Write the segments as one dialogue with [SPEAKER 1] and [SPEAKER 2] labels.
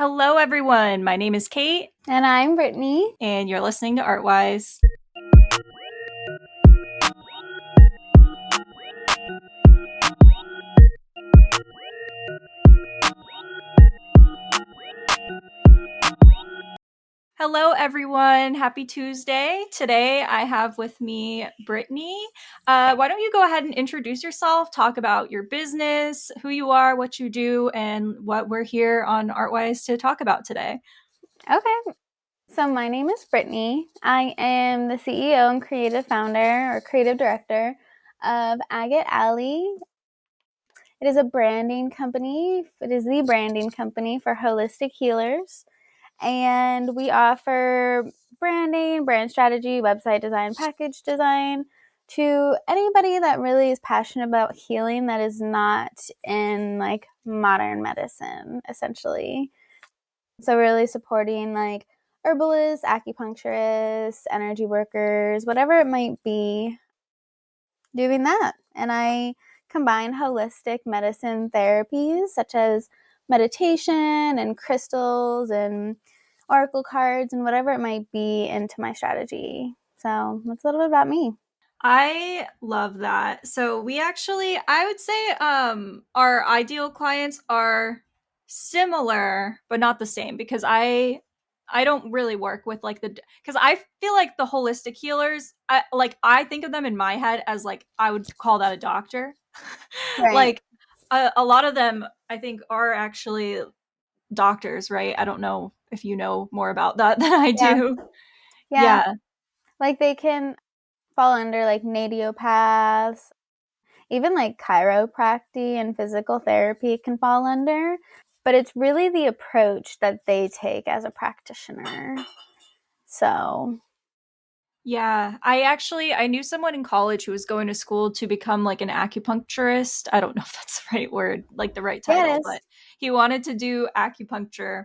[SPEAKER 1] Hello, everyone. My name is Kate,
[SPEAKER 2] And I'm Brittany.
[SPEAKER 1] and you're listening to Artwise. Hello, everyone. Happy Tuesday. Today, I have with me Brittany. Why don't you go ahead and introduce yourself, talk about your business, who you are, what you do, and what we're here on Artwise to talk about today.
[SPEAKER 2] Okay. So my name is Brittany. I am the CEO and creative founder or creative director of Agate Alley. It is a branding company. It is the branding company for holistic healers. And we offer branding, brand strategy, website design, package design to anybody that really is passionate about healing that is not in like modern medicine, essentially. So really supporting like herbalists, acupuncturists, energy workers, whatever it might be, doing that. And I combine holistic medicine therapies such as meditation and crystals and oracle cards and whatever it might be into my strategy. So that's a little bit about me.
[SPEAKER 1] I love that. So we actually, I would say, our ideal clients are similar but not the same because I don't really work with like the because I feel like the holistic healers, I think of them in my head as like I would call that a doctor.
[SPEAKER 2] Right.
[SPEAKER 1] Like a lot of them I think are actually doctors, right? I don't know if you know more about that than I
[SPEAKER 2] Yeah.
[SPEAKER 1] do.
[SPEAKER 2] Yeah.
[SPEAKER 1] Yeah.
[SPEAKER 2] Like they can fall under like naturopaths, even like chiropractic and physical therapy can fall under, but it's really the approach that they take as a practitioner. So,
[SPEAKER 1] Yeah, I knew someone in college who was going to school to become like an acupuncturist. I don't know if that's the right word, like the right
[SPEAKER 2] yeah,
[SPEAKER 1] title,
[SPEAKER 2] it is.
[SPEAKER 1] but he wanted to do acupuncture.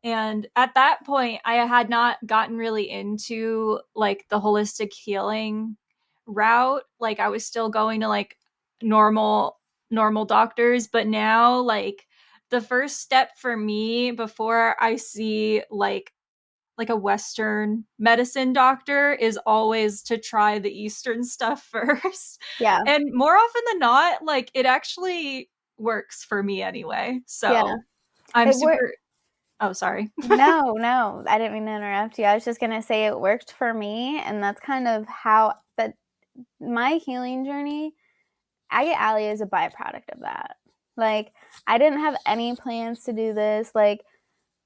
[SPEAKER 1] And at that point, I had not gotten really into like the holistic healing route. Like I was still going to like normal doctors, but now like the first step for me before I see like a Western medicine doctor is always to try the Eastern stuff first.
[SPEAKER 2] Yeah.
[SPEAKER 1] And more often than not, like it actually works for me anyway.
[SPEAKER 2] Yeah.
[SPEAKER 1] So I'm
[SPEAKER 2] It worked.
[SPEAKER 1] super, oh, sorry.
[SPEAKER 2] No, I didn't mean to interrupt you. I was just going to say it worked for me. And that's kind of how that my healing journey, Agate Alley is a byproduct of that. Like, I didn't have any plans to do this. Like,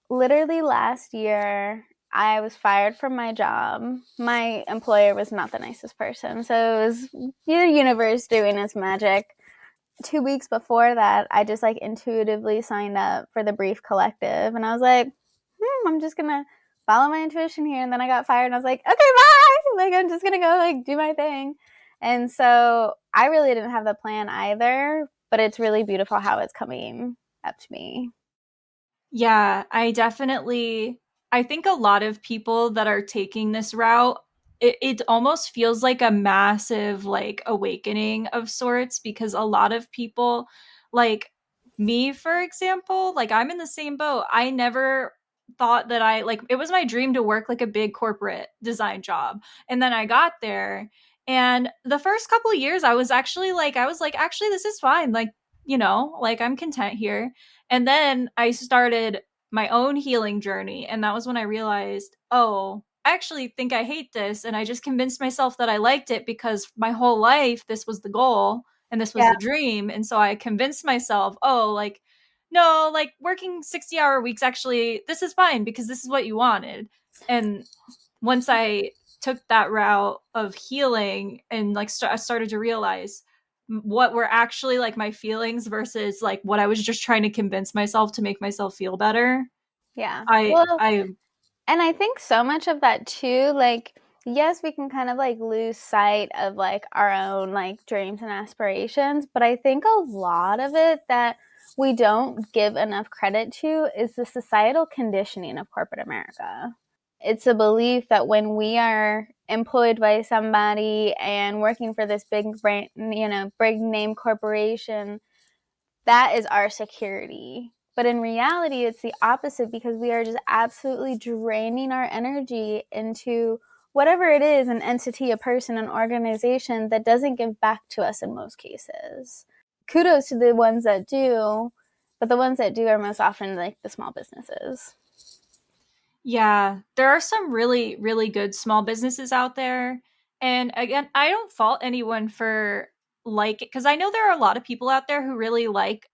[SPEAKER 2] literally last year, I was fired from my job. My employer was not the nicest person. So it was the universe doing its magic. 2 weeks before that, I just like intuitively signed up for the Brief Collective. And I was like, I'm just going to follow my intuition here. And then I got fired and I was like, okay, bye. Like, I'm just going to go like do my thing. And so I really didn't have the plan either, but it's really beautiful how it's coming up to me.
[SPEAKER 1] Yeah, I think a lot of people that are taking this route, it almost feels like a massive like awakening of sorts because a lot of people like me, for example, like I'm in the same boat. I never thought that I like it was my dream to work like a big corporate design job. And then I got there and the first couple of years I was like actually this is fine. Like, like I'm content here. And then I started my own healing journey. And that was when I realized, oh, I actually think I hate this. And I just convinced myself that I liked it because my whole life, this was the goal and this was
[SPEAKER 2] Yeah.
[SPEAKER 1] the dream. And so I convinced myself, oh, like, no, like working 60-hour weeks, actually, this is fine because this is what you wanted. And once I took that route of healing and like I started to realize what were actually like my feelings versus like what I was just trying to convince myself to make myself feel better.
[SPEAKER 2] Yeah.
[SPEAKER 1] I
[SPEAKER 2] Well,
[SPEAKER 1] I
[SPEAKER 2] and I think so much of that too, like, yes, we can kind of like lose sight of like our own like dreams and aspirations, but I think a lot of it that we don't give enough credit to is the societal conditioning of corporate America. It's a belief that when we are employed by somebody and working for this big brand, big name corporation, that is our security. But in reality, it's the opposite, because we are just absolutely draining our energy into whatever it is, an entity, a person, an organization that doesn't give back to us in most cases. Kudos to the ones that do, but the ones that do are most often like the small businesses.
[SPEAKER 1] Yeah, there are some really, really good small businesses out there. And again, I don't fault anyone for like it, because I know there are a lot of people out there who really like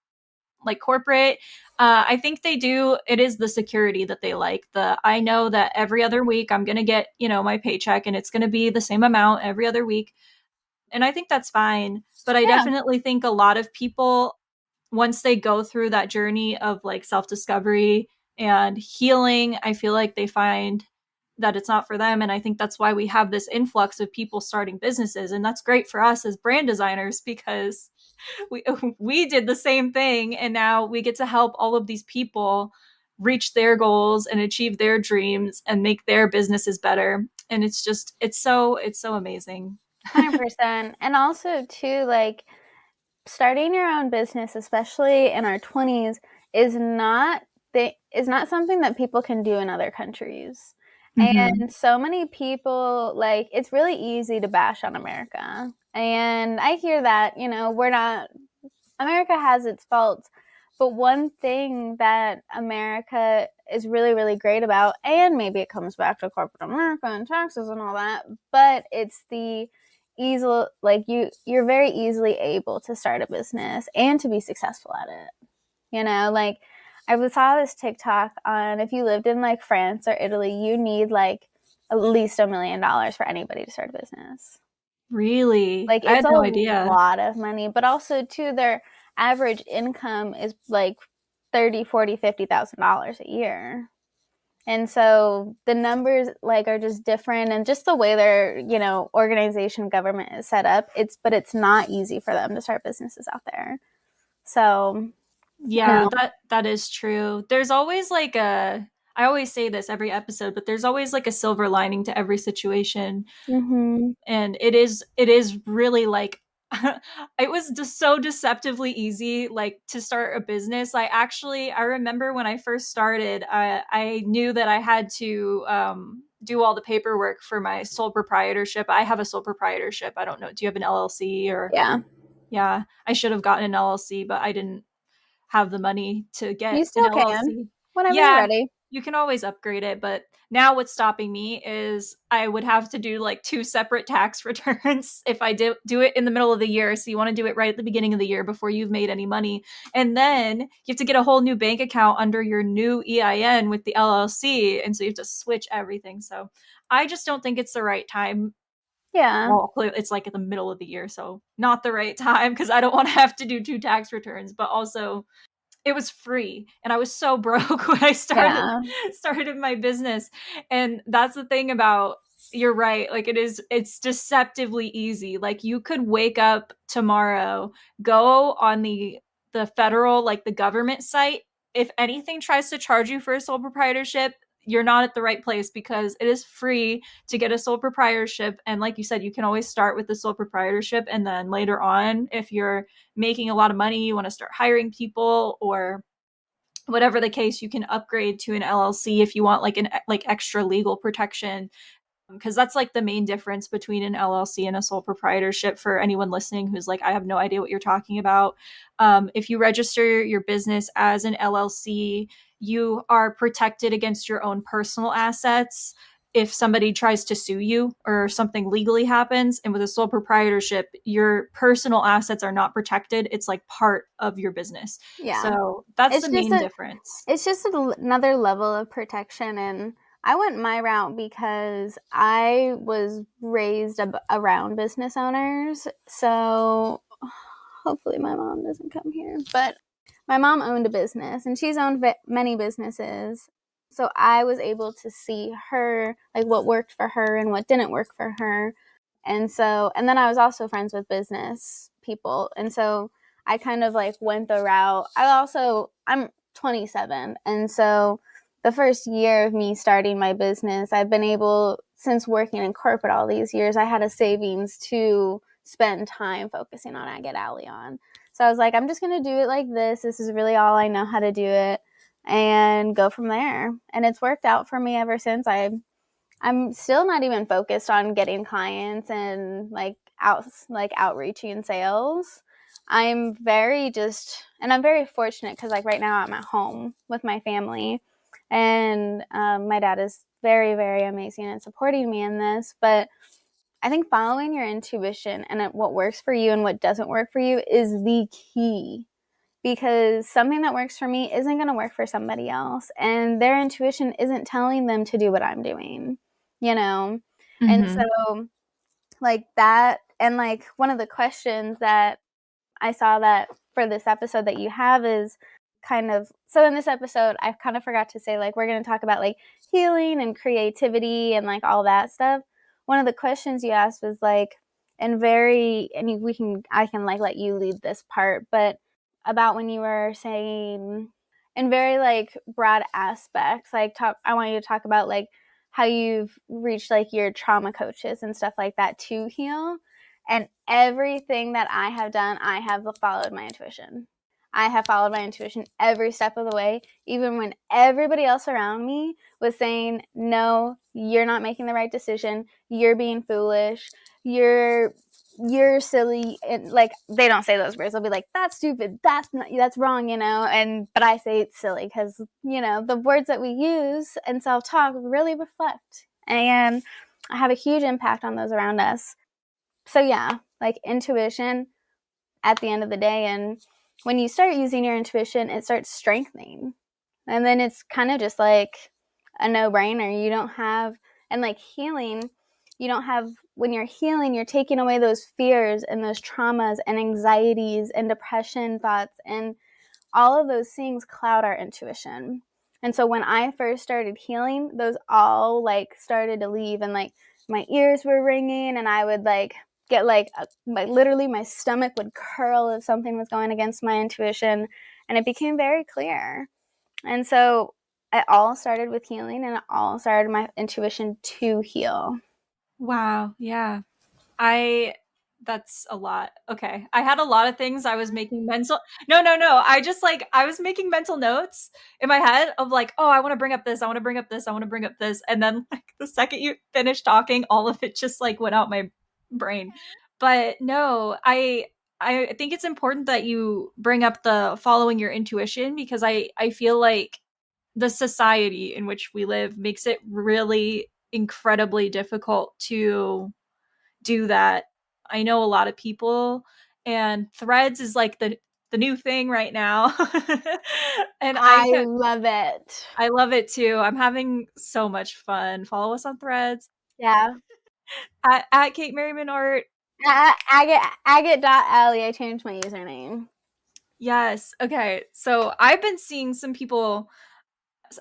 [SPEAKER 1] corporate. I think they do. It is the security that they like. The I know that every other week I'm gonna get, my paycheck and it's gonna be the same amount every other week. And I think that's fine. But I
[SPEAKER 2] Yeah,
[SPEAKER 1] definitely think a lot of people, once they go through that journey of like self discovery and healing, I feel like they find that it's not for them. And I think that's why we have this influx of people starting businesses. And that's great for us as brand designers because we we did the same thing, and now we get to help all of these people reach their goals and achieve their dreams and make their businesses better. And it's so amazing.
[SPEAKER 2] 100%. And also, too, like, starting your own business, especially in our 20s, is not something that people can do in other countries.
[SPEAKER 1] Mm-hmm.
[SPEAKER 2] And so many people, like, it's really easy to bash on America. And I hear that, we're not, America has its faults. But one thing that America is really, really great about, and maybe it comes back to corporate America and taxes and all that, but it's the easy, like, you're very easily able to start a business and to be successful at it. Like, I saw this TikTok on, if you lived in like France or Italy, you need like at least $1 million for anybody to start a business.
[SPEAKER 1] Really?
[SPEAKER 2] Like,
[SPEAKER 1] I
[SPEAKER 2] it's
[SPEAKER 1] had
[SPEAKER 2] a
[SPEAKER 1] no idea.
[SPEAKER 2] lot of money, but also too, their average income is like 30, 40, $50,000 a year. And so the numbers like are just different, and just the way their, organization government is set up, but it's not easy for them to start businesses out there. So, you
[SPEAKER 1] Yeah,
[SPEAKER 2] know,
[SPEAKER 1] that is true. There's always like a I always say this every episode, but there's always like a silver lining to every situation.
[SPEAKER 2] mhm.
[SPEAKER 1] And it is really like it was just so deceptively easy like to start a business. I remember when I first started, I knew that I had to do all the paperwork for my sole proprietorship. I have a sole proprietorship. I don't know, do you have an LLC? Or
[SPEAKER 2] Yeah.
[SPEAKER 1] yeah, I should have gotten an LLC, but I didn't have the money to
[SPEAKER 2] You
[SPEAKER 1] get an
[SPEAKER 2] still can
[SPEAKER 1] LLC.
[SPEAKER 2] whenever you're
[SPEAKER 1] Yeah,
[SPEAKER 2] ready.
[SPEAKER 1] you can always upgrade it, but now what's stopping me is I would have to do like two separate tax returns if I do it in the middle of the year. So you want to do it right at the beginning of the year before you've made any money. And then you have to get a whole new bank account under your new EIN with the LLC. And so you have to switch everything. So I just don't think it's the right time.
[SPEAKER 2] Yeah.
[SPEAKER 1] Well, it's like in the middle of the year, so not the right time because I don't want to have to do two tax returns, but also it was free and I was so broke when I started
[SPEAKER 2] Yeah.
[SPEAKER 1] started my business. And that's the thing about, you're right, like it's deceptively easy. Like you could wake up tomorrow, go on the federal, like the government site. If anything tries to charge you for a sole proprietorship, you're not at the right place because it is free to get a sole proprietorship. And like you said, you can always start with the sole proprietorship, and then later on, if you're making a lot of money, you want to start hiring people or whatever the case, you can upgrade to an LLC if you want like an like extra legal protection, because that's like the main difference between an LLC and a sole proprietorship for anyone listening who's like, I have no idea what you're talking about. If you register your business as an LLC, you are protected against your own personal assets if somebody tries to sue you or something legally happens. And with a sole proprietorship, your personal assets are not protected. It's like part of your business.
[SPEAKER 2] Yeah.
[SPEAKER 1] So that's the
[SPEAKER 2] It's just
[SPEAKER 1] main
[SPEAKER 2] a
[SPEAKER 1] difference.
[SPEAKER 2] it's just another level of protection. And I went my route because I was raised around business owners. So hopefully my mom doesn't come here, but my mom owned a business, and she's owned many businesses. So I was able to see her, like, what worked for her and what didn't work for her. And then I was also friends with business people. And so I kind of like went the route. I'm 27. And so the first year of me starting my business, I've been able, since working in corporate all these years, I had a savings to spend time focusing on Agate Alley on. So I was like, I'm just going to do it like this. This is really all I know how to do it, and go from there. And it's worked out for me ever since. I'm still not even focused on getting clients and like outreaching and sales. I'm very and I'm very fortunate because like right now I'm at home with my family, and my dad is very, very amazing and supporting me in this. But I think following your intuition and what works for you and what doesn't work for you is the key, because something that works for me isn't going to work for somebody else, and their intuition isn't telling them to do what I'm doing, you know? And
[SPEAKER 1] Mm-hmm.
[SPEAKER 2] so like that, and like one of the questions that I saw that for this episode that you have is kind of, so in this episode I kind of forgot to say like we're going to talk about like healing and creativity and like all that stuff. One of the questions you asked was like, I can like let you lead this part, but about when you were saying in very like broad aspects, like I want you to talk about like how you've reached like your trauma coaches and stuff like that to heal. And everything that I have done, I have followed my intuition. I have followed my intuition every step of the way, even when everybody else around me was saying, no, you're not making the right decision. You're being foolish. You're silly. And like, they don't say those words. They'll be like, that's stupid. That's wrong, but I say it's silly because, the words that we use in self-talk really reflect and have a huge impact on those around us. So yeah, like intuition at the end of the day. And when you start using your intuition, it starts strengthening. And then it's kind of just like a no-brainer. You don't have, and like healing, you don't have, when you're healing, you're taking away those fears and those traumas and anxieties and depression thoughts, and all of those things cloud our intuition. And so when I first started healing, those all like started to leave, and like my ears were ringing, and I would like get like literally my stomach would curl if something was going against my intuition, and it became very clear. And so it all started with healing, and it all started my intuition to heal.
[SPEAKER 1] Wow. Yeah. I that's a lot. Okay. I had a lot of things I was making mental. No, no, no. I was making mental notes in my head of like, oh, I want to bring up this, I want to bring up this, I want to bring up this, and then like the second you finish talking, all of it just like went out my brain. But no, I think it's important that you bring up the following your intuition, because I feel like the society in which we live makes it really incredibly difficult to do that. I know a lot of people, and Threads is like the new thing right now. And
[SPEAKER 2] I love it.
[SPEAKER 1] I love it too. I'm having so much fun. Follow us on Threads
[SPEAKER 2] Yeah.
[SPEAKER 1] at Kate Merriman Art.
[SPEAKER 2] Agate.alley. I changed my username.
[SPEAKER 1] Yes. Okay. So I've been seeing some people.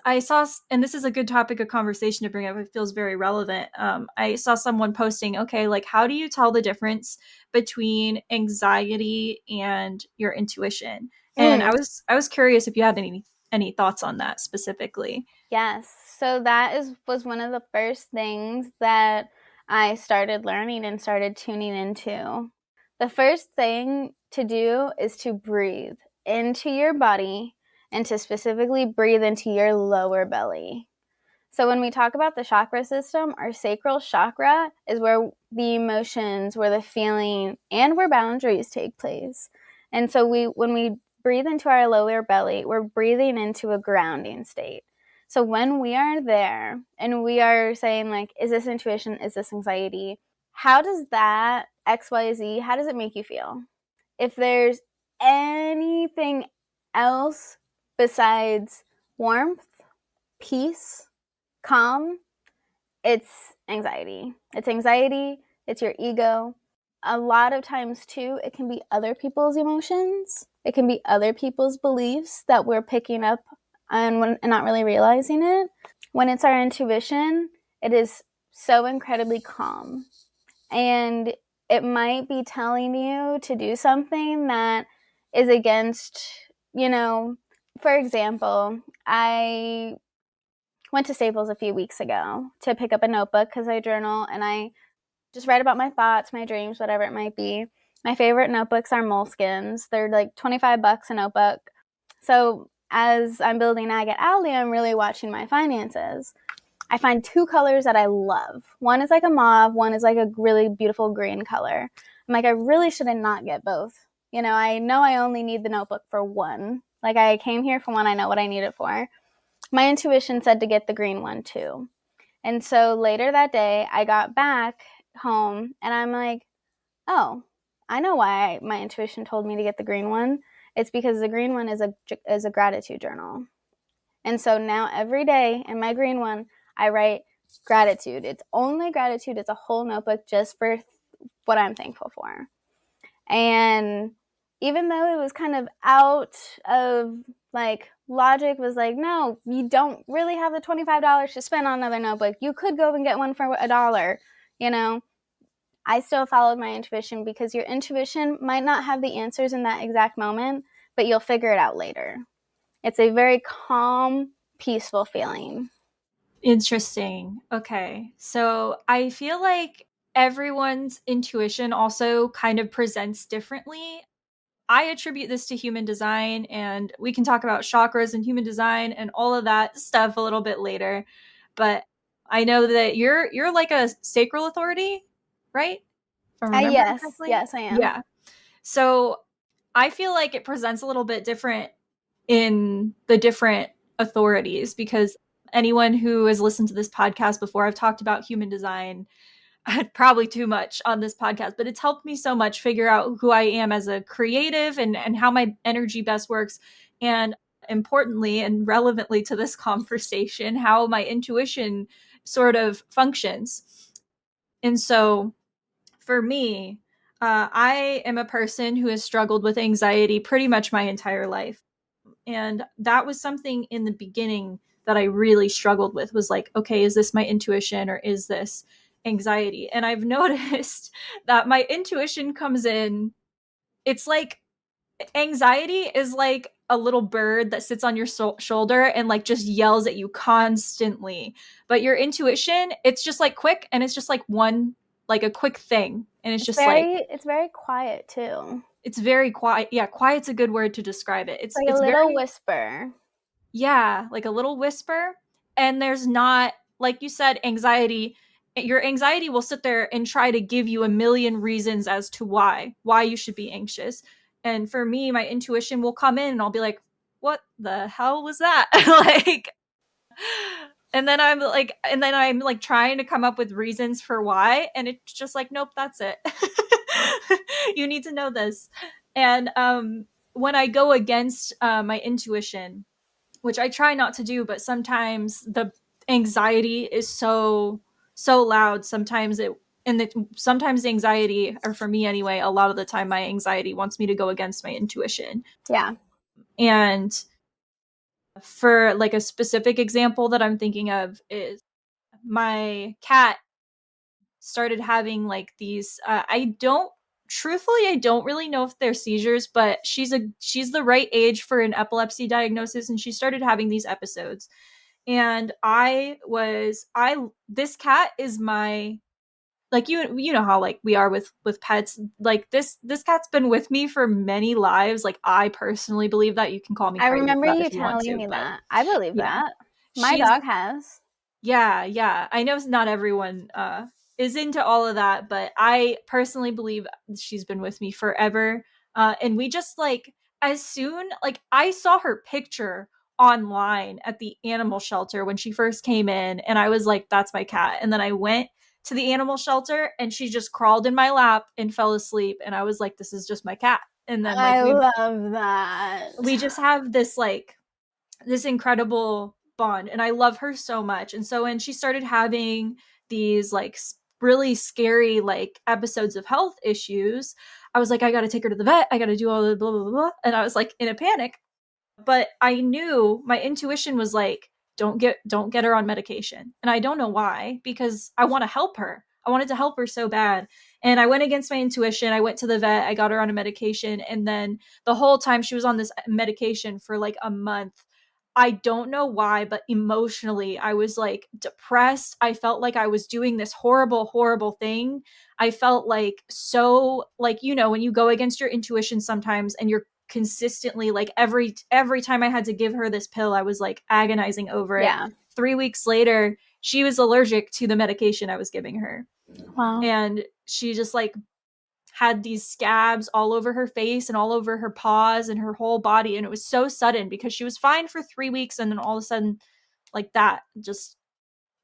[SPEAKER 1] I saw, and this is a good topic of conversation to bring up. It feels very relevant. I saw someone posting, okay, like how do you tell the difference between anxiety and your intuition? And
[SPEAKER 2] Mm.
[SPEAKER 1] I was curious if you had any thoughts on that specifically.
[SPEAKER 2] Yes. So that was one of the first things that I started learning and started tuning into. The first thing to do is to breathe into your body and to specifically breathe into your lower belly. So when we talk about the chakra system, our sacral chakra is where the emotions, where the feeling, and where boundaries take place. And so when we breathe into our lower belly, we're breathing into a grounding state. So when we are there and we are saying like, is this intuition? Is this anxiety? How does that XYZ, how does it make you feel? If there's anything else besides warmth, peace, calm, it's anxiety. It's anxiety, it's your ego. A lot of times, too, it can be other people's emotions. It can be other people's beliefs that we're picking up and not really realizing it. When it's our intuition, it is so incredibly calm. And it might be telling you to do something that is against, for example, I went to Staples a few weeks ago to pick up a notebook because I journal and I just write about my thoughts, my dreams, whatever it might be. My favorite notebooks are Moleskines. They're like 25 bucks a notebook. So as I'm building Agate Alley, I'm really watching my finances. I find two colors that I love. One is like a mauve, one is like a really beautiful green color. I'm like, I really should not get both. I know I only need the notebook for one. Like, I came here for one, I know what I need it for. My intuition said to get the green one too. And so later that day, I got back home and I'm like, oh, I know why my intuition told me to get the green one. It's because the green one is a gratitude journal. And so now every day in my green one, I write gratitude. It's only gratitude. It's a whole notebook just for what I'm thankful for. And even though it was kind of out of like logic, was like, no, you don't really have the $25 to spend on another notebook. You could go and get one for $1, I still followed my intuition, because your intuition might not have the answers in that exact moment, but you'll figure it out later. It's a very calm, peaceful feeling.
[SPEAKER 1] Interesting. Okay. So I feel like everyone's intuition also kind of presents differently. I attribute this to human design, and we can talk about chakras and human design and all of that stuff a little bit later. But I know that you're like a sacral authority, right? If I'm remembering
[SPEAKER 2] Yes,
[SPEAKER 1] correctly.
[SPEAKER 2] yes, I am.
[SPEAKER 1] Yeah. So I feel like it presents a little bit different in the different authorities, because anyone who has listened to this podcast before, I've talked about human design probably too much on this podcast, but it's helped me so much figure out who I am as a creative, and how my energy best works. And importantly and relevantly to this conversation, how my intuition sort of functions. And so for me, I am a person who has struggled with anxiety pretty much my entire life. And that was something in the beginning that I really struggled with, was like, okay, is this my intuition or is this anxiety? And I've noticed that my intuition comes in, it's like anxiety is like a little bird that sits on your shoulder and like just yells at you constantly. But your intuition, it's just like quick, and it's just like one, like a quick thing. And it's just like,
[SPEAKER 2] It's very quiet too.
[SPEAKER 1] it's very quiet. Yeah, quiet's a good word to describe it.
[SPEAKER 2] It's like a
[SPEAKER 1] It's
[SPEAKER 2] little
[SPEAKER 1] very,
[SPEAKER 2] whisper.
[SPEAKER 1] yeah, like a little whisper. And there's not, like you said, anxiety. Your anxiety will sit there and try to give you a million reasons as to why you should be anxious. And for me, my intuition will come in and I'll be like, what the hell was that? Like, and then I'm like trying to come up with reasons for why. And it's just like, nope, that's it. You need to know this. And when I go against my intuition, which I try not to do, but sometimes the anxiety is so loud. Sometimes the anxiety, or for me anyway, a lot of the time my anxiety wants me to go against my intuition.
[SPEAKER 2] Yeah.
[SPEAKER 1] And for like a specific example that I'm thinking of is my cat started having like these I don't really know if they're seizures, but she's the right age for an epilepsy diagnosis, and she started having these episodes. And I this cat is my, like, you know how like we are with pets, like this cat's been with me for many lives. Like, I personally believe that. You can call me
[SPEAKER 2] I
[SPEAKER 1] crazy
[SPEAKER 2] remember
[SPEAKER 1] for that
[SPEAKER 2] you
[SPEAKER 1] if you want
[SPEAKER 2] telling
[SPEAKER 1] to,
[SPEAKER 2] me
[SPEAKER 1] but
[SPEAKER 2] that. I believe
[SPEAKER 1] yeah,
[SPEAKER 2] that. My
[SPEAKER 1] she's,
[SPEAKER 2] dog has.
[SPEAKER 1] yeah, yeah. I know not everyone is into all of that, but I personally believe she's been with me forever. And we just like, as soon, like, I saw her picture online at the animal shelter when she first came in, and I was like, that's my cat. And then I went to the animal shelter and she just crawled in my lap and fell asleep, and I was like, this is just my cat. And then like
[SPEAKER 2] I love
[SPEAKER 1] we
[SPEAKER 2] that.
[SPEAKER 1] just have this like this incredible bond, and I love her so much. And so when she started having these like really scary like episodes of health issues, I was like, I got to take her to the vet, I got to do all the blah blah blah, and I was like in a panic. But I knew my intuition was like, don't get her on medication. And I don't know why, because I want to help her. I wanted to help her so bad. And I went against my intuition. I went to the vet, I got her on a medication, and then the whole time she was on this medication for like a month, I don't know why, but emotionally, I was like depressed. I felt like I was doing this horrible, horrible thing. I felt like so, like, you know, when you go against your intuition sometimes and you're consistently like every time I had to give her this pill, I was like agonizing over it.
[SPEAKER 2] Yeah.
[SPEAKER 1] 3 weeks later, she was allergic to the medication I was giving her.
[SPEAKER 2] Wow.
[SPEAKER 1] And she just like had these scabs all over her face and all over her paws and her whole body. And it was so sudden because she was fine for 3 weeks. And then all of a sudden, like that, just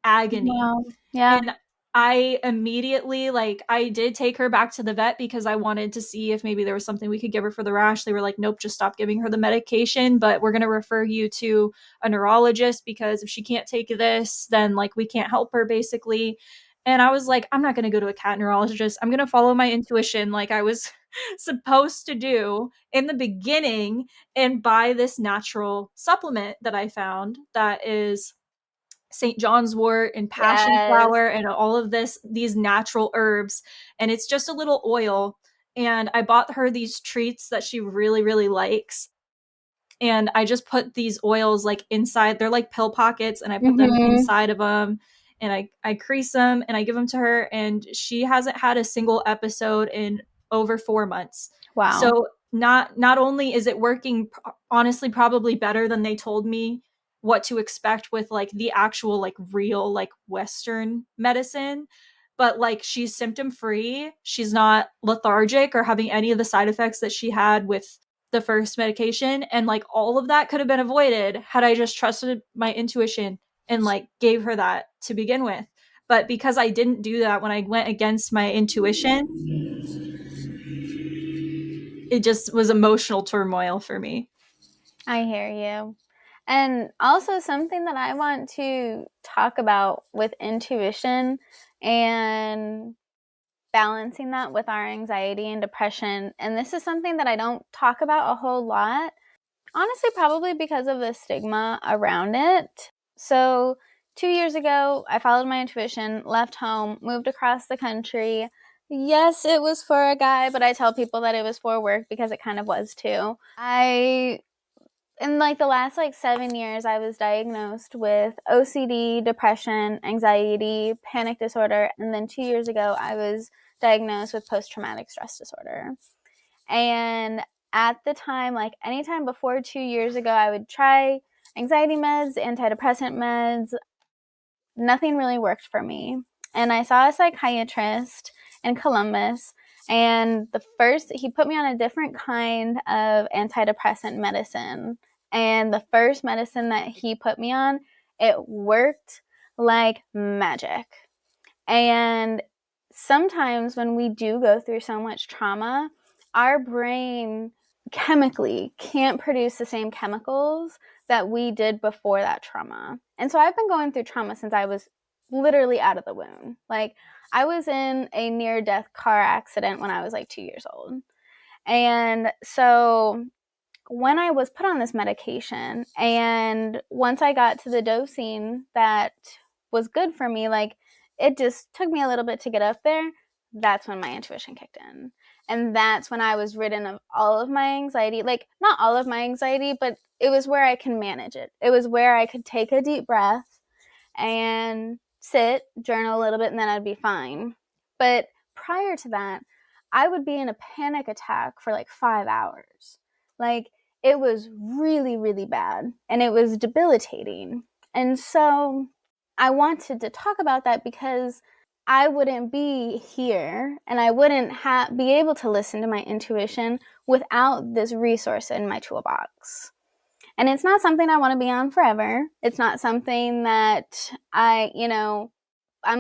[SPEAKER 1] agony.
[SPEAKER 2] Wow. Yeah.
[SPEAKER 1] And I immediately, like, I did take her back to the vet because I wanted to see if maybe there was something we could give her for the rash. They were like, nope, just stop giving her the medication, but we're going to refer you to a neurologist because if she can't take this, then like we can't help her basically. And I was like, I'm not going to go to a cat neurologist. I'm going to follow my intuition like I was supposed to do in the beginning and buy this natural supplement that I found that is St. John's wort and passion
[SPEAKER 2] Yes.
[SPEAKER 1] flower and all of these natural herbs. And it's just a little oil. And I bought her these treats that she really, really likes. And I just put these oils like inside. They're like pill pockets, and I put them
[SPEAKER 2] Mm-hmm.
[SPEAKER 1] inside of them, and I crease them and I give them to her. And she hasn't had a single episode in over 4 months.
[SPEAKER 2] Wow.
[SPEAKER 1] So not only is it working, honestly, probably better than they told me what to expect with like the actual like real like Western medicine, but like she's symptom free. She's not lethargic or having any of the side effects that she had with the first medication. And like all of that could have been avoided had I just trusted my intuition and like gave her that to begin with. But because I didn't do that, when I went against my intuition, it just was emotional turmoil for me.
[SPEAKER 2] I hear you. And also, something that I want to talk about with intuition and balancing that with our anxiety and depression. And this is something that I don't talk about a whole lot, honestly, probably because of the stigma around it. So, 2 years ago, I followed my intuition, left home, moved across the country. Yes, it was for a guy, but I tell people that it was for work because it kind of was too. In like the last like 7 years, I was diagnosed with OCD, depression, anxiety, panic disorder, and then 2 years ago, I was diagnosed with post-traumatic stress disorder. And at the time, like anytime before 2 years ago, I would try anxiety meds, antidepressant meds. Nothing really worked for me. And I saw a psychiatrist in Columbus, and he put me on a different kind of antidepressant medicine. And the first medicine that he put me on, it worked like magic. And sometimes when we do go through so much trauma, our brain chemically can't produce the same chemicals that we did before that trauma. And so I've been going through trauma since I was literally out of the womb. Like, I was in a near death car accident when I was like 2 years old. And so when I was put on this medication, and once I got to the dosing that was good for me, like, it just took me a little bit to get up there. That's when my intuition kicked in. And that's when I was rid of all of my anxiety. Like, not all of my anxiety, but it was where I can manage it. It was where I could take a deep breath and sit, journal a little bit, and then I'd be fine. But prior to that, I would be in a panic attack for like 5 hours. Like, it was really, really bad, and it was debilitating. And so I wanted to talk about that because I wouldn't be here and I wouldn't be able to listen to my intuition without this resource in my toolbox. And it's not something I want to be on forever. It's not something that I'm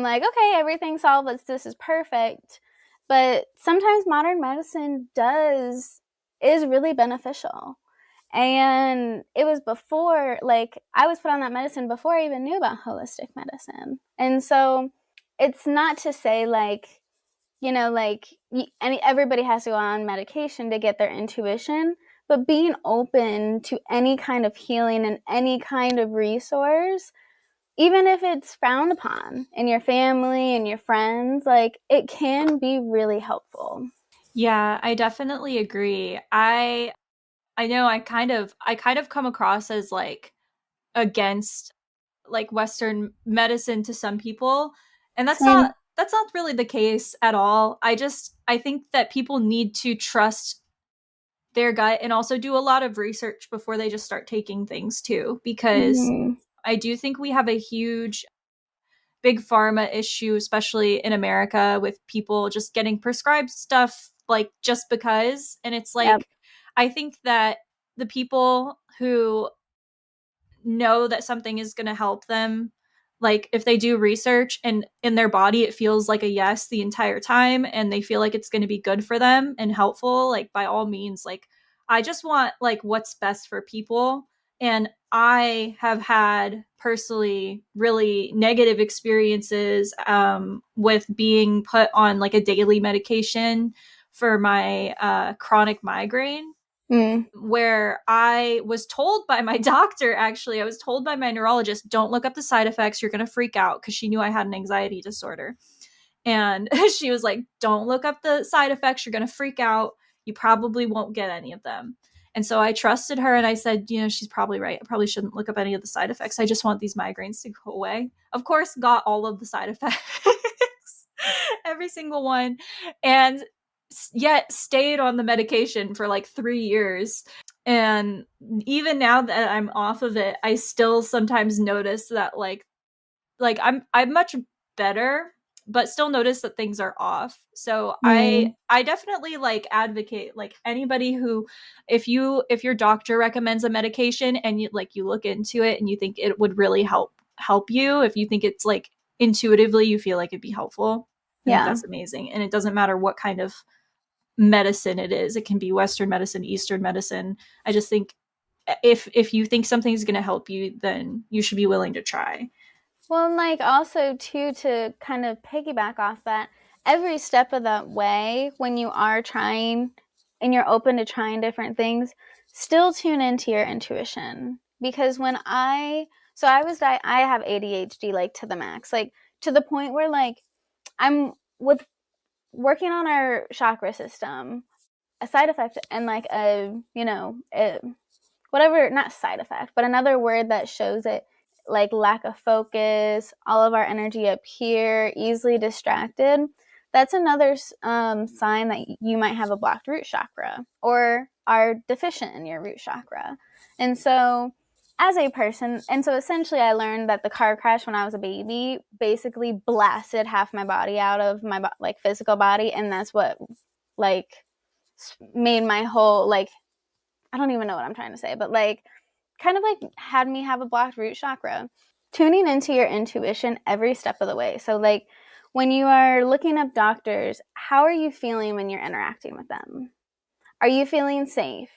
[SPEAKER 2] like, okay, everything's solved. This is perfect. But sometimes modern medicine is really beneficial. And it was before, like, I was put on that medicine before I even knew about holistic medicine. And so it's not to say, like, everybody has to go on medication to get their intuition, but being open to any kind of healing and any kind of resource, even if it's frowned upon in your family and your friends, like, it can be really helpful.
[SPEAKER 1] Yeah, I definitely agree. I know I kind of come across as like against like Western medicine to some people. And
[SPEAKER 2] Same.
[SPEAKER 1] that's not really the case at all. I think that people need to trust their gut and also do a lot of research before they just start taking things too, because
[SPEAKER 2] Mm-hmm.
[SPEAKER 1] I do think we have a huge big pharma issue, especially in America, with people just getting prescribed stuff like just because. And it's
[SPEAKER 2] Yep.
[SPEAKER 1] like, I think that the people who know that something is going to help them, like if they do research and in their body it feels like a yes the entire time and they feel like it's going to be good for them and helpful, like by all means, like I just want like what's best for people. And I have had personally really negative experiences with being put on like a daily medication for my chronic migraine,
[SPEAKER 2] Mm.
[SPEAKER 1] where I was told by my doctor, actually, I was told by my neurologist, don't look up the side effects. You're going to freak out, because she knew I had an anxiety disorder. And she was like, don't look up the side effects. You're going to freak out. You probably won't get any of them. And so I trusted her and I said, you know, she's probably right. I probably shouldn't look up any of the side effects. I just want these migraines to go away. Of course, got all of the side effects, every single one. And yet stayed on the medication for like 3 years. And even now that I'm off of it, I still sometimes notice that I'm much better, but still notice that things are off. So
[SPEAKER 2] Mm.
[SPEAKER 1] I definitely like advocate like anybody who, if your doctor recommends a medication and you look into it and you think it would really help you, if you think it's like intuitively you feel like it'd be helpful, I think
[SPEAKER 2] Yeah.
[SPEAKER 1] that's amazing. And it doesn't matter what kind of medicine it is. It can be Western medicine, Eastern medicine. I just think if you think something's going to help you, then you should be willing to try.
[SPEAKER 2] Well, and like also too, to kind of piggyback off that, every step of that way, when you are trying and you're open to trying different things, still tune into your intuition. Because I have ADHD like to the max, like to the point where like I'm with working on our chakra system, a side effect and like whatever, not side effect, but another word that shows it, like lack of focus, all of our energy up here, easily distracted. That's another sign that you might have a blocked root chakra or are deficient in your root chakra. And so, as a person, and so essentially, I learned that the car crash when I was a baby basically blasted half my body out of my like physical body, and that's what like made my whole like, I don't even know what I'm trying to say, but like kind of like had me have a blocked root chakra. Tuning into your intuition every step of the way. So like when you are looking up doctors, how are you feeling when you're interacting with them? Are you feeling safe?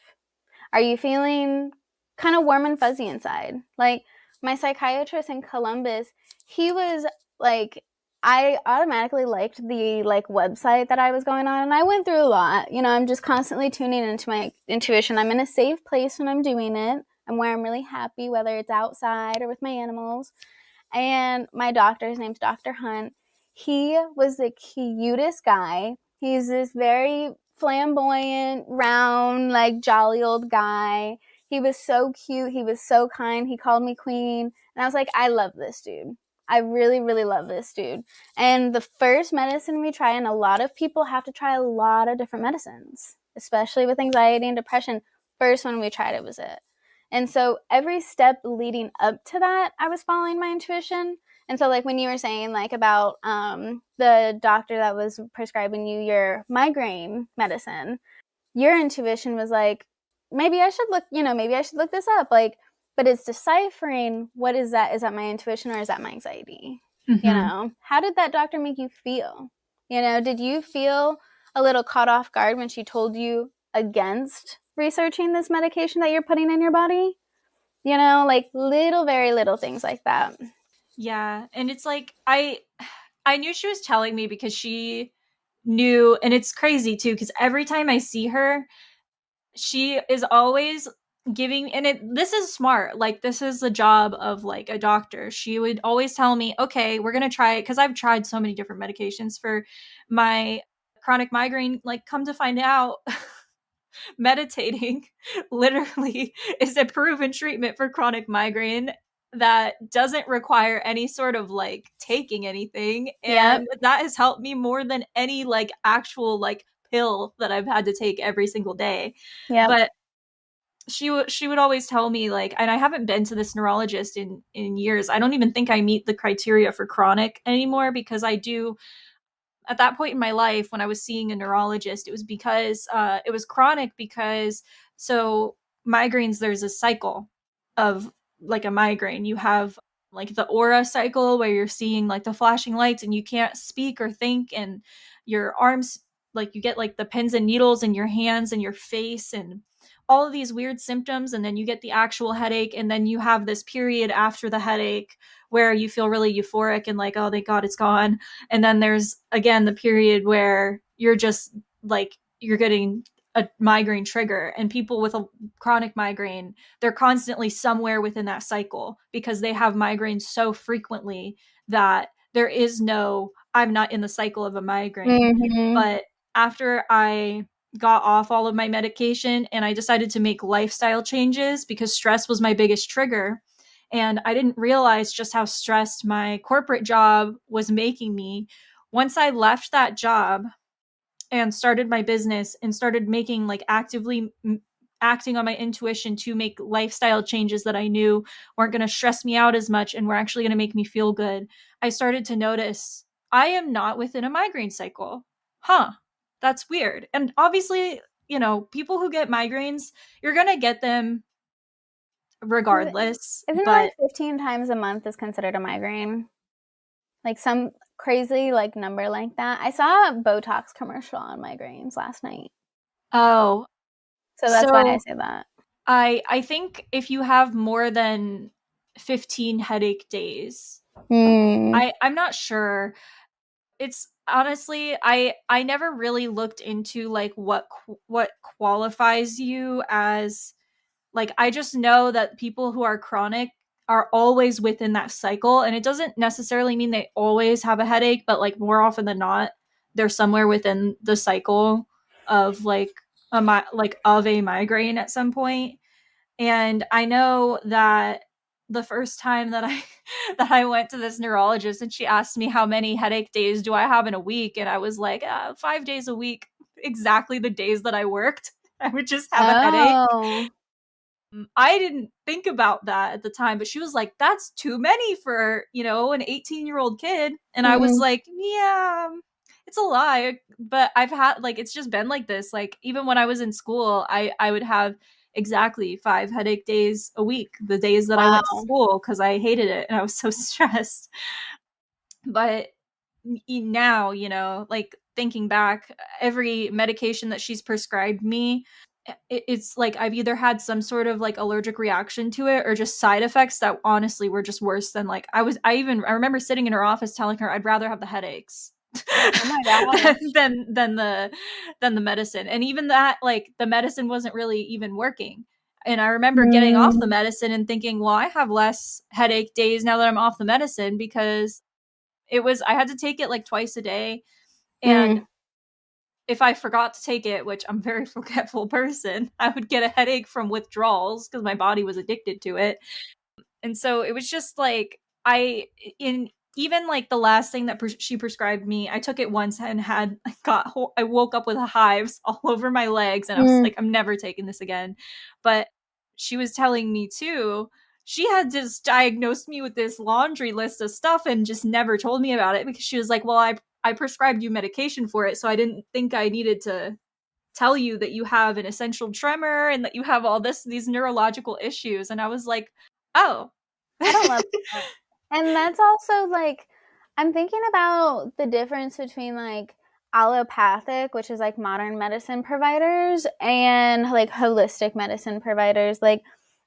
[SPEAKER 2] Are you feeling kind of warm and fuzzy inside? Like my psychiatrist in Columbus, he was like, I automatically liked the like website that I was going on, and I went through a lot. You know, I'm just constantly tuning into my intuition. I'm in a safe place when I'm doing it. I'm where I'm really happy, whether it's outside or with my animals. And my doctor, his name's Dr. Hunt, he was the cutest guy. He's this very flamboyant, round, like jolly old guy. He was so cute. He was so kind. He called me queen. And I was like, I love this dude. I really, really love this dude. And the first medicine we try, and a lot of people have to try a lot of different medicines, especially with anxiety and depression. First one we tried, it was it. And so every step leading up to that, I was following my intuition. And so like when you were saying like about the doctor that was prescribing you your migraine medicine, your intuition was like, maybe I should look, maybe I should look this up. Like, but it's deciphering, what is that? Is that my intuition or is that my anxiety?
[SPEAKER 1] Mm-hmm.
[SPEAKER 2] How did that doctor make you feel? Did you feel a little caught off guard when she told you against researching this medication that you're putting in your body? Like little, very little things like that.
[SPEAKER 1] Yeah, and it's like I knew she was telling me because she knew, and it's crazy too because every time I see her, she is always giving, and this is smart, like this is the job of like a doctor. She would always tell me, okay, we're gonna try it, because I've tried so many different medications for my chronic migraine. Like, come to find out, meditating literally is a proven treatment for chronic migraine. that doesn't require any sort of like taking anything.
[SPEAKER 2] Yep.
[SPEAKER 1] And that has helped me more than any like actual like pill that I've had to take every single day.
[SPEAKER 2] Yep.
[SPEAKER 1] But she would always tell me like, and I haven't been to this neurologist in years. I don't even think I meet the criteria for chronic anymore, because I do, at that point in my life when I was seeing a neurologist, it was because it was chronic because, so migraines, there's a cycle of like a migraine. You have like the aura cycle where you're seeing like the flashing lights and you can't speak or think, and your arms, like you get like the pins and needles in your hands and your face and all of these weird symptoms, and then you get the actual headache, and then you have this period after the headache where you feel really euphoric and like, oh thank god it's gone. And then there's again the period where you're just like, you're getting a migraine trigger. And people with a chronic migraine, they're constantly somewhere within that cycle because they have migraines so frequently that there is no, I'm not in the cycle of a migraine.
[SPEAKER 2] Mm-hmm.
[SPEAKER 1] But after I got off all of my medication and I decided to make lifestyle changes because stress was my biggest trigger, and I didn't realize just how stressed my corporate job was making me. Once I left that job and started my business and started making like actively acting on my intuition to make lifestyle changes that I knew weren't going to stress me out as much and were actually going to make me feel good, I started to notice I am not within a migraine cycle. Huh, that's weird. And obviously, you know, people who get migraines, you're going to get them regardless,
[SPEAKER 2] Isn't it like
[SPEAKER 1] but
[SPEAKER 2] 15 times a month is considered a migraine? Like some crazy like number like that. I saw a Botox commercial on migraines last night.
[SPEAKER 1] oh,
[SPEAKER 2] So that's why I
[SPEAKER 1] so
[SPEAKER 2] say that.
[SPEAKER 1] I think if you have more than 15 headache days,
[SPEAKER 2] Hmm.
[SPEAKER 1] I'm not sure. It's honestly, I never really looked into like what qualifies you as, like, I just know that people who are chronic are always within that cycle, and it doesn't necessarily mean they always have a headache, but like more often than not they're somewhere within the cycle of like like of a migraine at some point. And I know that the first time that I that I went to this neurologist and she asked me how many headache days do I have in a week, and I was like, 5 days a week, exactly the days that I worked. I would just have a headache.
[SPEAKER 2] Oh.
[SPEAKER 1] I didn't think about that at the time, but she was like, that's too many for, you know, an 18-year-old kid. And I was
[SPEAKER 2] Mm.
[SPEAKER 1] like, yeah, it's a lie. But I've had like, it's just been like this. Like, even when I was in school, I would have exactly 5 headache days a week, the days that I went to
[SPEAKER 2] Wow.
[SPEAKER 1] school, because I hated it and I was so stressed. But now, you know, like thinking back, every medication that she's prescribed me, it's like I've either had some sort of like allergic reaction to it or just side effects that honestly were just worse than like I remember sitting in her office telling her I'd rather have the headaches
[SPEAKER 2] Oh my gosh.
[SPEAKER 1] than the medicine. And even that, like the medicine wasn't really even working. And I remember getting off the
[SPEAKER 2] Mm.
[SPEAKER 1] medicine and thinking, well, I have less headache days now that I'm off the medicine, because I had to take it like twice a day. And
[SPEAKER 2] Mm.
[SPEAKER 1] if I forgot to take it, which I'm a very forgetful person, I would get a headache from withdrawals because my body was addicted to it. And so it was just like, in even like the last thing that she prescribed me, I took it once and I woke up with hives all over my legs, and I was
[SPEAKER 2] Mm.
[SPEAKER 1] like, I'm never taking this again. But she was telling me too, she had just diagnosed me with this laundry list of stuff and just never told me about it, because she was like, well, I prescribed you medication for it, so I didn't think I needed to tell you that you have an essential tremor and that you have all these neurological issues. And I was like, oh.
[SPEAKER 2] I don't love that. And that's also like, I'm thinking about the difference between like allopathic, which is like modern medicine providers, and like holistic medicine providers. Like,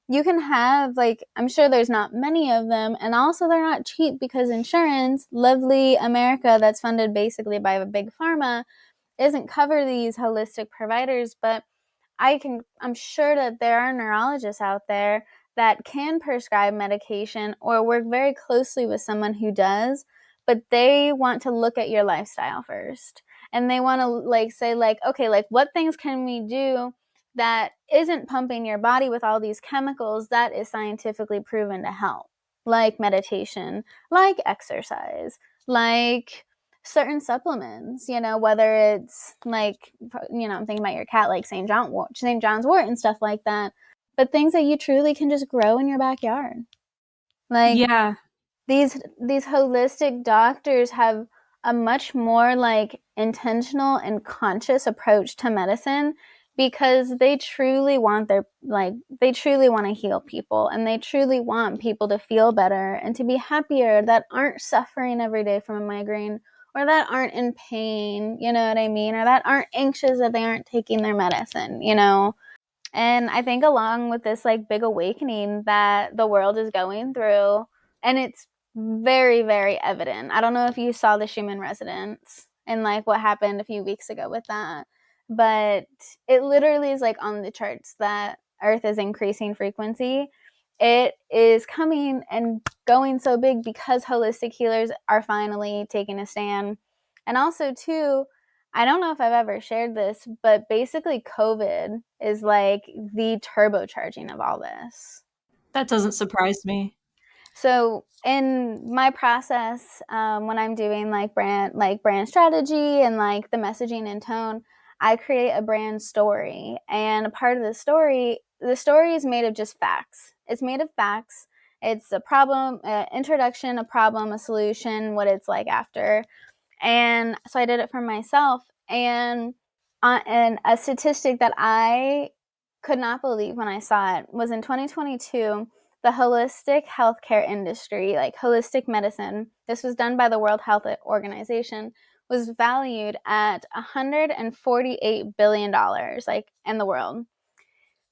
[SPEAKER 2] you can have, like, I'm sure there's not many of them, and also they're not cheap because insurance, lovely America, that's funded basically by a big pharma, doesn't cover these holistic providers. But I'm sure that there are neurologists out there that can prescribe medication or work very closely with someone who does, but they want to look at your lifestyle first. And they want to like say like, okay, like what things can we do that isn't pumping your body with all these chemicals that is scientifically proven to help? like meditation, like exercise, like certain supplements, whether it's like, I'm thinking about your cat, like St. John's wort and stuff like that, but things that you truly can just grow in your backyard. Like
[SPEAKER 1] Yeah.
[SPEAKER 2] these holistic doctors have a much more like intentional and conscious approach to medicine because they truly want they truly want to heal people, and they truly want people to feel better and to be happier, that aren't suffering every day from a migraine, or that aren't in pain, you know what I mean, or that aren't anxious that they aren't taking their medicine. And I think along with this like big awakening that the world is going through, and it's very, very evident. I don't know if you saw the Schumann resonance and like what happened a few weeks ago with that, but it literally is like on the charts that Earth is increasing frequency. It is coming and going so big because holistic healers are finally taking a stand. And also, too, I don't know if I've ever shared this, but basically COVID is like the turbocharging of all this.
[SPEAKER 1] That doesn't surprise me.
[SPEAKER 2] So in my process, when I'm doing like brand strategy and like the messaging and tone, I create a brand story, and a part of the story is made of just facts. It's made of facts. It's a problem, introduction, a problem, a solution, what it's like after. And so I did it for myself. And a statistic that I could not believe when I saw it was in 2022, the holistic healthcare industry, like holistic medicine, this was done by the World Health Organization, was valued at $148 billion, like in the world.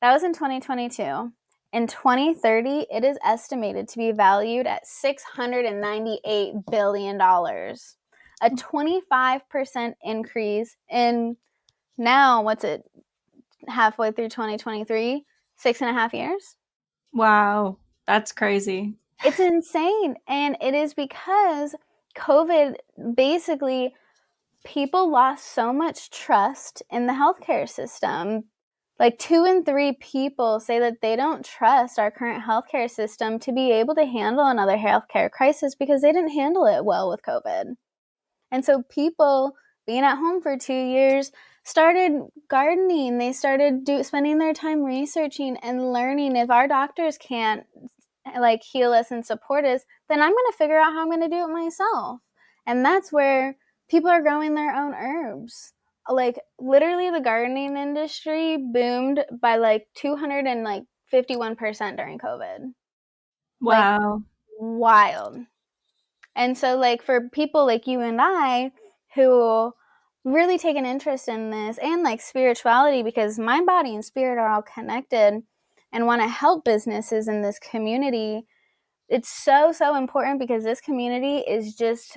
[SPEAKER 2] That was in 2022. In 2030, it is estimated to be valued at $698 billion. A 25% increase in now, what's it, halfway through 2023, 6.5 years?
[SPEAKER 1] Wow. That's crazy.
[SPEAKER 2] It's insane. And it is because COVID basically, people lost so much trust in the healthcare system. Like 2 in 3 people say that they don't trust our current healthcare system to be able to handle another healthcare crisis because they didn't handle it well with COVID. And so people being at home for 2 years started gardening. They started spending their time researching and learning. If our doctors can't like heal us and support us, then I'm going to figure out how I'm going to do it myself. And that's where people are growing their own herbs. Like literally the gardening industry boomed by like 251% during COVID. Like
[SPEAKER 1] Wow.
[SPEAKER 2] wild. And so like for people like you and I who really take an interest in this and like spirituality, because mind, body, and spirit are all connected, and want to help businesses in this community, it's so, so important because this community is just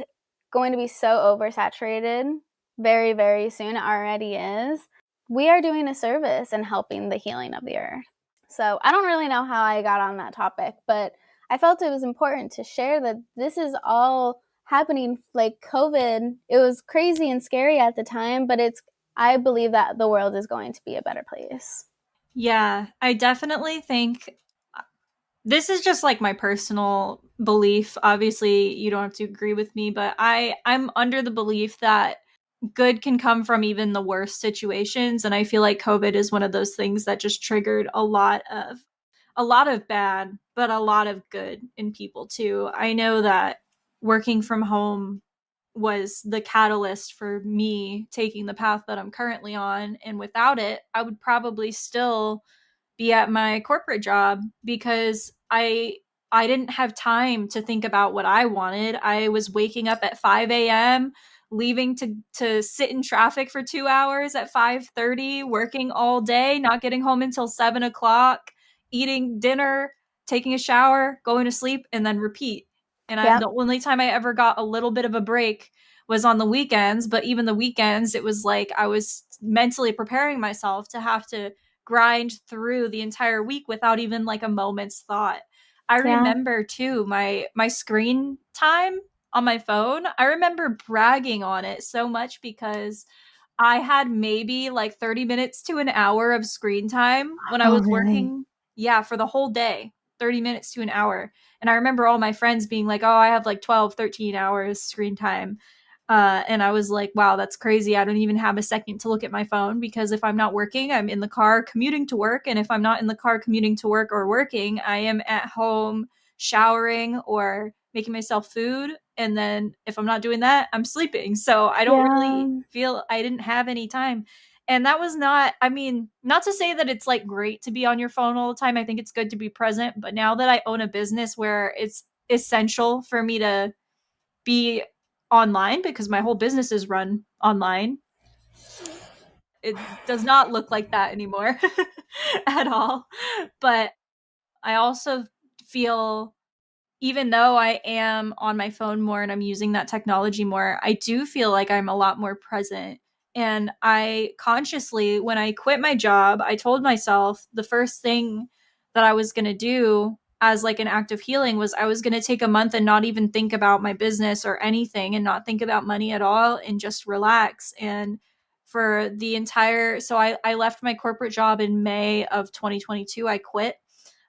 [SPEAKER 2] going to be so oversaturated very, very soon. It already is. We are doing a service and helping the healing of the earth. So I don't really know how I got on that topic, but I felt it was important to share that this is all happening. Like COVID, it was crazy and scary at the time, but I believe that the world is going to be a better place.
[SPEAKER 1] Yeah, I definitely think this is just like my personal belief. Obviously, you don't have to agree with me, but I'm under the belief that good can come from even the worst situations, and I feel like COVID is one of those things that just triggered a lot of bad, but a lot of good in people too. I know that working from home was the catalyst for me taking the path that I'm currently on, and without it, I would probably still be at my corporate job because I didn't have time to think about what I wanted. I was waking up at 5 a.m., leaving to sit in traffic for 2 hours at 5:30, working all day, not getting home until 7 o'clock, eating dinner, taking a shower, going to sleep, and then repeat. And
[SPEAKER 2] Yep.
[SPEAKER 1] the only time I ever got a little bit of a break was on the weekends. But even the weekends, it was like I was mentally preparing myself to have to grind through the entire week without even like a moment's thought. I
[SPEAKER 2] Yeah.
[SPEAKER 1] remember too my screen time on my phone. I remember bragging on it so much because I had maybe like 30 minutes to an hour of screen time when I
[SPEAKER 2] Oh,
[SPEAKER 1] was
[SPEAKER 2] really?
[SPEAKER 1] working, yeah, for the whole day. 30 minutes to an hour. And I remember all my friends being like, oh, I have like 12, 13 hours screen time. And I was like, wow, that's crazy. I don't even have a second to look at my phone because if I'm not working, I'm in the car commuting to work. And if I'm not in the car commuting to work or working, I am at home showering or making myself food. And then if I'm not doing that, I'm sleeping. So I don't
[SPEAKER 2] Yeah.
[SPEAKER 1] really feel I didn't have any time. And that was not, I mean, not to say that it's like great to be on your phone all the time. I think it's good to be present. But now that I own a business where it's essential for me to be online because my whole business is run online, it does not look like that anymore at all. But I also feel even though I am on my phone more and I'm using that technology more, I do feel like I'm a lot more present. And I consciously, when I quit my job, I told myself the first thing that I was going to do as like an act of healing was I was going to take a month and not even think about my business or anything and not think about money at all and just relax. And for the entire, so I left my corporate job in May of 2022. I quit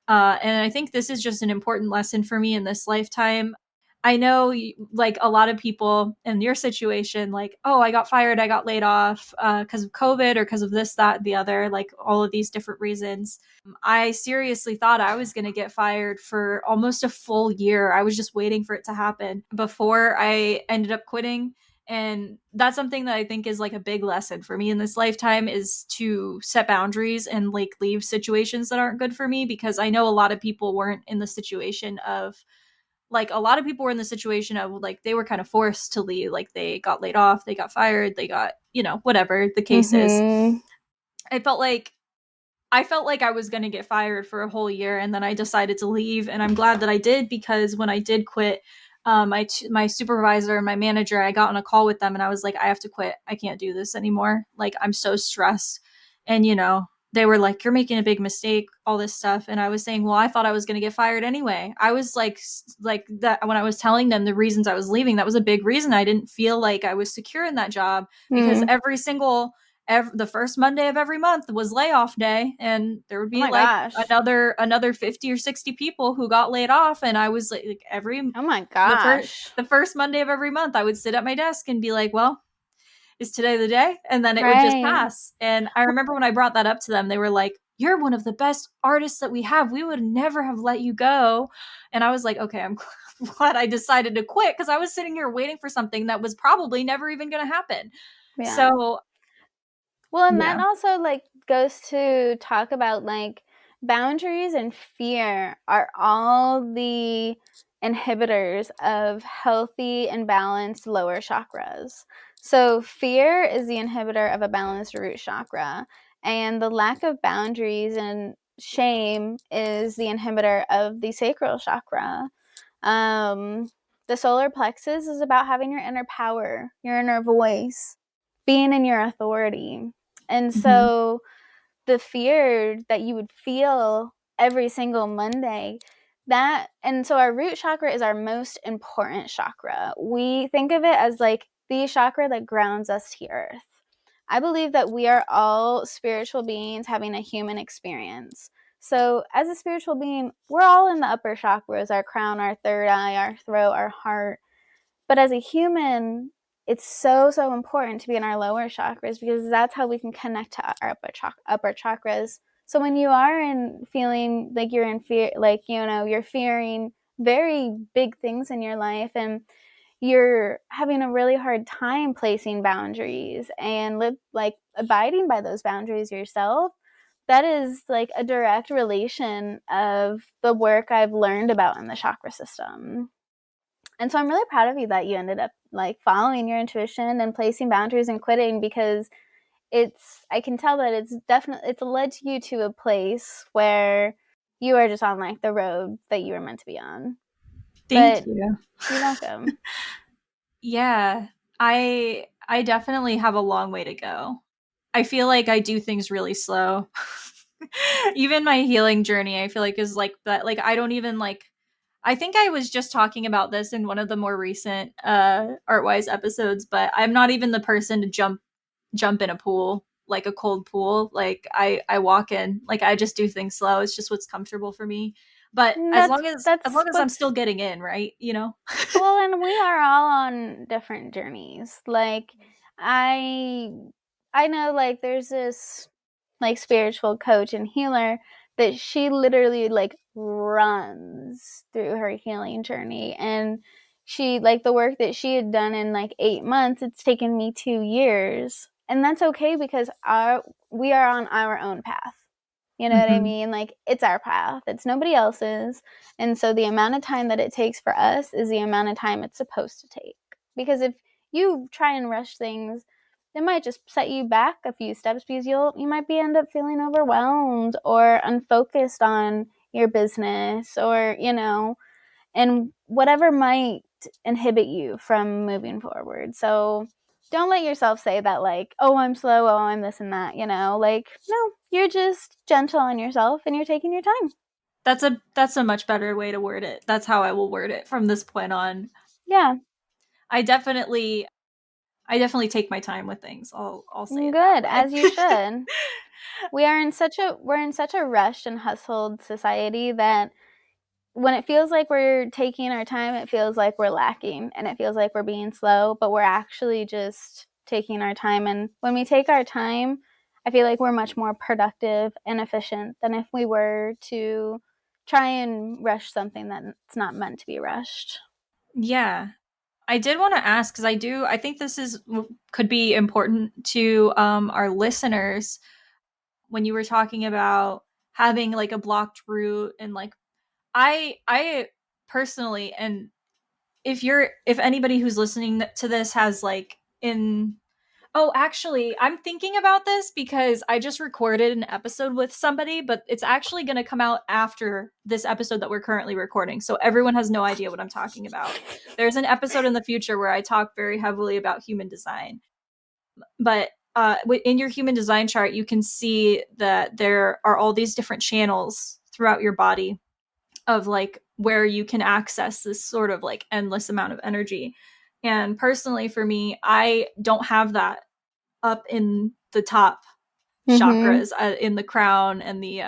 [SPEAKER 1] and I think this is just an important lesson for me in this lifetime. I know, like a lot of people in your situation, like, oh, I got fired, I got laid off because of COVID or because of this, that, the other, like all of these different reasons. I seriously thought I was going to get fired for almost a full year. I was just waiting for it to happen before I ended up quitting. And that's something that I think is like a big lesson for me in this lifetime is to set boundaries and like leave situations that aren't good for me because I know a lot of people weren't in the situation of like a lot of people were in the situation of like they were kind of forced to leave, like they got laid off, they got fired, they got, whatever the case is.
[SPEAKER 2] Mm-hmm.
[SPEAKER 1] I felt like I was going to get fired for a whole year and then I decided to leave and I'm glad that I did because when I did quit my supervisor and my manager, I got on a call with them and I was like, I have to quit. I can't do this anymore. Like I'm so stressed. And they were like, you're making a big mistake, all this stuff. And I was saying, well, I thought I was going to get fired anyway. I was like that when I was telling them the reasons I was leaving, that was a big reason. I didn't feel like I was secure in that job because
[SPEAKER 2] Mm.
[SPEAKER 1] the first Monday of every month was layoff day, and there would
[SPEAKER 2] Oh
[SPEAKER 1] be
[SPEAKER 2] my
[SPEAKER 1] like
[SPEAKER 2] gosh.
[SPEAKER 1] another 50 or 60 people who got laid off, and I was like every
[SPEAKER 2] Oh my
[SPEAKER 1] the first
[SPEAKER 2] gosh.
[SPEAKER 1] the first Monday of every month, I would sit at my desk and be like, well, is today the day? And then it would just
[SPEAKER 2] Right.
[SPEAKER 1] pass. And I remember when I brought that up to them, they were like, you're one of the best artists that we have. We would never have let you go. And I was like, okay, I'm glad I decided to quit because I was sitting here waiting for something that was probably never even going to happen.
[SPEAKER 2] Yeah.
[SPEAKER 1] So,
[SPEAKER 2] Well, and that
[SPEAKER 1] yeah.
[SPEAKER 2] also like goes to talk about like boundaries and fear are all the inhibitors of healthy and balanced lower chakras. So fear is the inhibitor of a balanced root chakra, and the lack of boundaries and shame is the inhibitor of the sacral chakra. Um, the solar plexus is about having your inner power, your inner voice, being in your authority. And
[SPEAKER 1] Mhm.
[SPEAKER 2] so the fear that you would feel every single Monday, and so our root chakra is our most important chakra. We think of it as like the chakra that grounds us to earth. I believe that we are all spiritual beings having a human experience. So, as a spiritual being, we're all in the upper chakras, our crown, our third eye, our throat, our heart. But as a human, it's so, so important to be in our lower chakras because that's how we can connect to our upper chakras. So when you are feeling like you're in fear, like, you're fearing very big things in your life and you're having a really hard time placing boundaries and abiding by those boundaries yourself, that is like a direct relation of the work I've learned about in the chakra system. And so I'm really proud of you that you ended up like following your intuition and placing boundaries and quitting because I can tell that it's led you to a place where you are just on like the road that you were meant to be on.
[SPEAKER 1] Thank
[SPEAKER 2] But
[SPEAKER 1] you.
[SPEAKER 2] you're welcome.
[SPEAKER 1] Yeah, I definitely have a long way to go. I feel like I do things really slow. Even my healing journey, I feel like is like that. Like I don't even like. I think I was just talking about this in one of the more recent Artwise episodes, but I'm not even the person to jump in a pool, like a cold pool. Like I walk in, like I just do things slow. It's just what's comfortable for me. But
[SPEAKER 2] And
[SPEAKER 1] as
[SPEAKER 2] that's
[SPEAKER 1] long as I'm
[SPEAKER 2] what's
[SPEAKER 1] still getting in, right? You know?
[SPEAKER 2] well, and we are all on different journeys. Like I I know like there's this like spiritual coach and healer that she literally like runs through her healing journey, and she like the work that she had done in like 8 months, it's taken me 2 years. And that's okay because we are on our own path. You know what I
[SPEAKER 1] Mm-hmm.
[SPEAKER 2] mean? Like it's our path. It's nobody else's. And so the amount of time that it takes for us is the amount of time it's supposed to take. Because if you try and rush things, it might just set you back a few steps because you might be end up feeling overwhelmed or unfocused on your business, or and whatever might inhibit you from moving forward. So don't let yourself say that like, oh, I'm slow, oh, I'm this and that, like no, you're just gentle on yourself and you're taking your time.
[SPEAKER 1] That's a much better way to word it. That's how I will word it from this point on.
[SPEAKER 2] Yeah.
[SPEAKER 1] I definitely I definitely take my time with things. I'll say it that
[SPEAKER 2] Good,
[SPEAKER 1] way.
[SPEAKER 2] as you should. We're in such a rushed and hustled society that when it feels like we're taking our time, it feels like we're lacking and it feels like we're being slow, but we're actually just taking our time. And when we take our time, I feel like we're much more productive and efficient than if we were to try and rush something that's not meant to be rushed.
[SPEAKER 1] Yeah. I did want to ask because I think this is could be important to our listeners when you were talking about having like a blocked route and like I personally, and if anybody who's listening to this has like in oh, actually, I'm thinking about this because I just recorded an episode with somebody, but it's actually going to come out after this episode that we're currently recording. So everyone has no idea what I'm talking about. There's an episode in the future where I talk very heavily about human design. But in your human design chart, you can see that there are all these different channels throughout your body of like where you can access this sort of like endless amount of energy. And personally, for me, I don't have that up in the top
[SPEAKER 2] Mm-hmm.
[SPEAKER 1] chakras, in the crown and the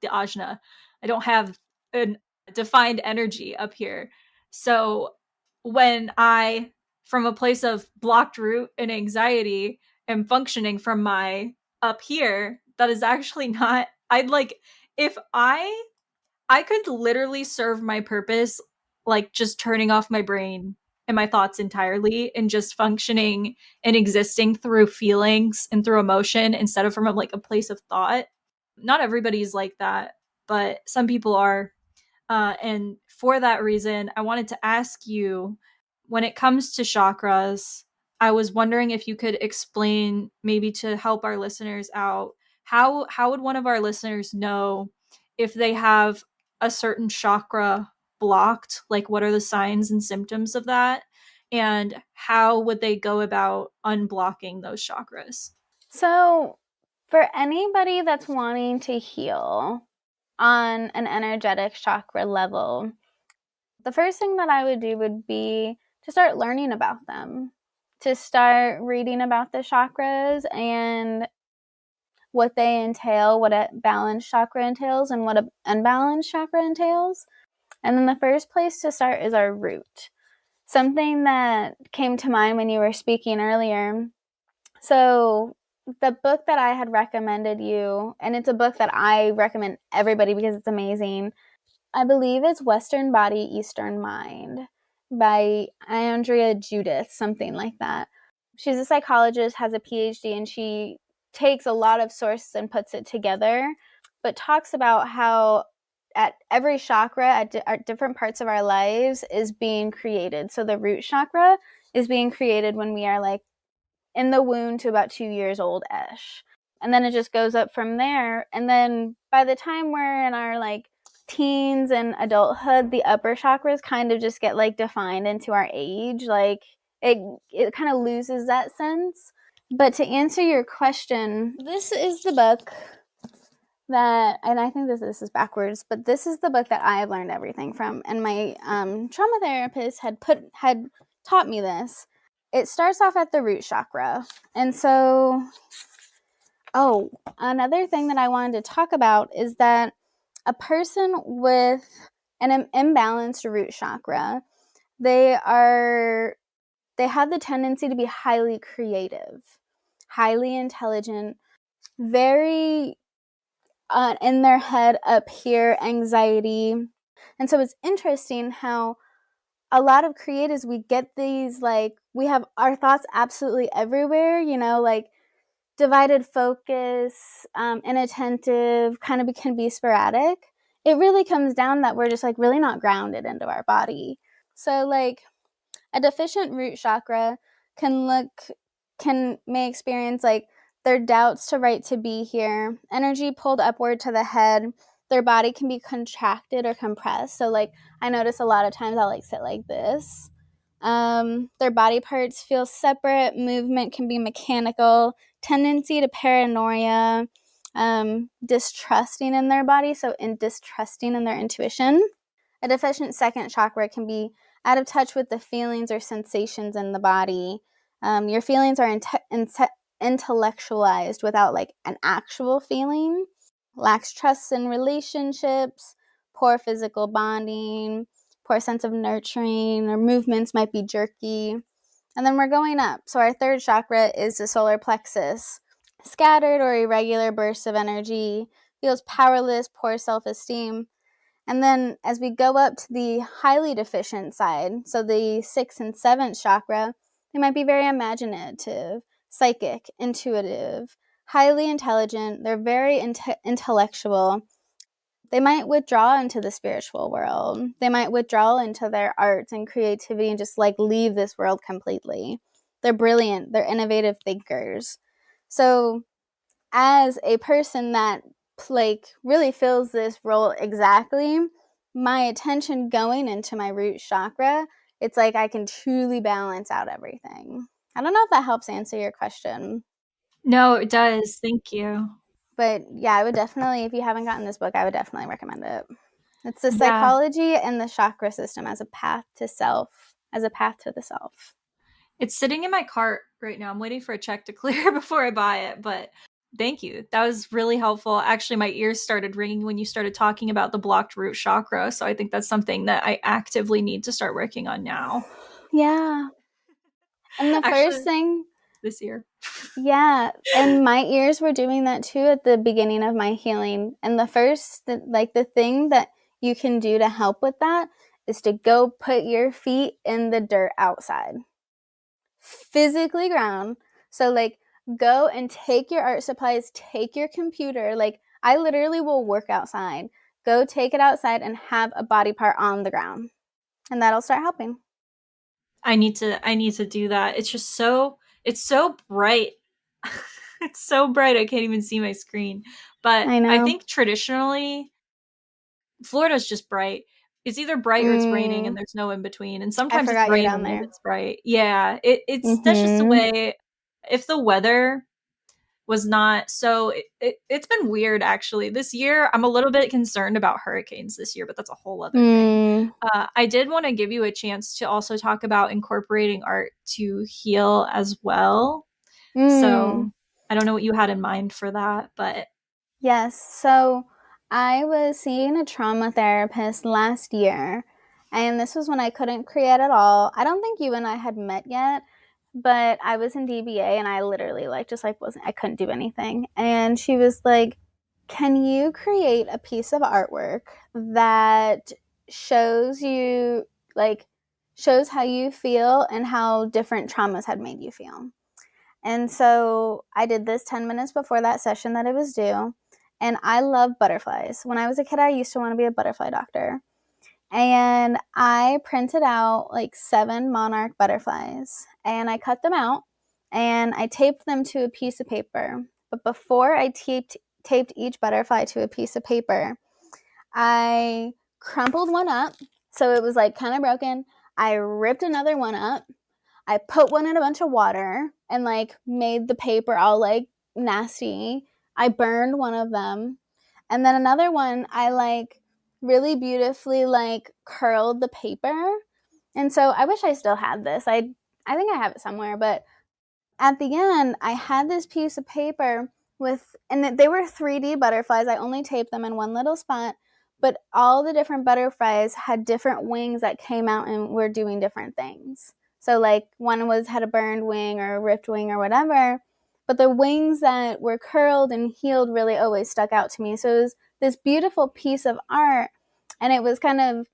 [SPEAKER 1] ajna. I don't have a defined energy up here. So when I, from a place of blocked root and anxiety, am functioning from my up here, that is actually not. I'd like if I could literally serve my purpose like just turning off my brain and my thoughts entirely and just functioning and existing through feelings and through emotion instead of from like a place of thought. Not everybody's like that, but some people are. And for that reason, I wanted to ask you, when it comes to chakras, I was wondering if you could explain, maybe to help our listeners out, how would one of our listeners know if they have a certain chakra blocked? Like, what are the signs and symptoms of that? And how would they go about unblocking those chakras?
[SPEAKER 2] So, for anybody that's wanting to heal on an energetic chakra level, the first thing that I would do would be to start learning about them, to start reading about the chakras and what they entail, what a balanced chakra entails, and what an unbalanced chakra entails. And then the first place to start is our root. Something that came to mind when you were speaking earlier. So, the book that I had recommended you, and it's a book that I recommend everybody because it's amazing. I believe it's Western Body, Eastern Mind by Andrea Judith, something like that. She's a psychologist, has a PhD, and she takes a lot of sources and puts it together, but talks about how at every chakra at different parts of our lives is being created. So the root chakra is being created when we are like in the womb to about 2 years old-ish. And then it just goes up from there. And then by the time we're in our like teens and adulthood, the upper chakras kind of just get like defined into our age. Like it kind of loses that sense. But to answer your question, this is the book that, and I think this is backwards, but this is the book that I have learned everything from. And my trauma therapist had taught me this. It starts off at the root chakra. And so, another thing that I wanted to talk about is that a person with an imbalanced root chakra, they have the tendency to be highly creative, highly intelligent, very in their head up here, anxiety. And so it's interesting how a lot of creatives, we get these, like, we have our thoughts absolutely everywhere, like divided focus, inattentive, kind of can be sporadic. It really comes down that we're just like really not grounded into our body. So like a deficient root chakra may experience like their doubts to right to be here, energy pulled upward to the head, their body can be contracted or compressed. So like I notice a lot of times I'll like sit like this. Their body parts feel separate, movement can be mechanical, tendency to paranoia, distrusting in their body, so distrusting in their intuition. A deficient second chakra can be out of touch with the feelings or sensations in the body. Your feelings are intellectualized without like an actual feeling. Lacks trust in relationships, poor physical bonding, poor sense of nurturing, or movements might be jerky. And then we're going up. So our third chakra is the solar plexus. Scattered or irregular bursts of energy, feels powerless, poor self-esteem. And then as we go up to the highly deficient side, so the 6th and 7th chakra, they might be very imaginative, psychic, intuitive, highly intelligent. They're very intellectual. They might withdraw into the spiritual world. They might withdraw into their arts and creativity and just like leave this world completely. They're brilliant. They're innovative thinkers. So as a person that like really fills this role exactly, my attention going into my root chakra, it's like I can truly balance out everything. I don't know if that helps answer your question.
[SPEAKER 1] No, it does. Thank you.
[SPEAKER 2] But yeah, I would definitely, if you haven't gotten this book, I would definitely recommend it. It's the
[SPEAKER 1] Yeah,
[SPEAKER 2] psychology and the chakra system as a path to self, as a path to the self.
[SPEAKER 1] it's sitting in my cart right now. I'm waiting for a check to clear before I buy it, but thank you. That was really helpful. Actually, my ears started ringing when you started talking about the blocked root chakra. So I think that's something that I actively need to start working on now.
[SPEAKER 2] Yeah. And the first
[SPEAKER 1] Actually,
[SPEAKER 2] thing,
[SPEAKER 1] this year.
[SPEAKER 2] yeah, and my ears were doing that too at the beginning of my healing. And the thing that you can do to help with that is to go put your feet in the dirt outside. Physically ground. So like go and take your art supplies, take your computer. Like I literally will work outside. Go take it outside and have a body part on the ground. And that'll start helping.
[SPEAKER 1] I need to do that. It's so bright. It's so bright I can't even see my screen. But
[SPEAKER 2] I
[SPEAKER 1] I
[SPEAKER 2] know.
[SPEAKER 1] think traditionally Florida's just bright. It's either bright or it's raining and
[SPEAKER 2] Mm,
[SPEAKER 1] there's no in between. And
[SPEAKER 2] I
[SPEAKER 1] sometimes it's
[SPEAKER 2] forgot you're down
[SPEAKER 1] raining if
[SPEAKER 2] there.
[SPEAKER 1] it's bright. Yeah, that's just the
[SPEAKER 2] Mm-hmm.
[SPEAKER 1] way. If the weather was not so it's been weird actually this year. I'm a little bit concerned about hurricanes this year, but that's a whole other thing.
[SPEAKER 2] Mm,
[SPEAKER 1] I did want to give you a chance to also talk about incorporating art to heal as well.
[SPEAKER 2] mm.
[SPEAKER 1] So I don't know what you had in mind for that, but
[SPEAKER 2] Yes. So I was seeing a trauma therapist last year, and this was when I couldn't create at all. I don't think you and I had met yet, but I was in DBA and I literally like just like wasn't I couldn't do anything. And she was like, "Can you create a piece of artwork that shows you like shows how you feel and how different traumas had made you feel?" And so I did this 10 minutes before that session that it was due. And I love butterflies. When I was a kid, I used to want to be a butterfly doctor. And I printed out like 7 monarch butterflies and I cut them out and I taped them to a piece of paper. But before I taped each butterfly to a piece of paper, I crumpled one up so it was like kind of broken. I ripped another one up. I put one in a bunch of water and like made the paper all like nasty. I burned one of them. And then another one I like really beautifully like curled the paper. And so I wish I still had this. I think I have it somewhere, but at the end I had this piece of paper with and they were 3D butterflies. I only taped them in one little spot, but all the different butterflies had different wings that came out and were doing different things. So like one was had a burned wing or a ripped wing or whatever, but the wings that were curled and healed really always stuck out to me. So it was this beautiful piece of art, and it was kind of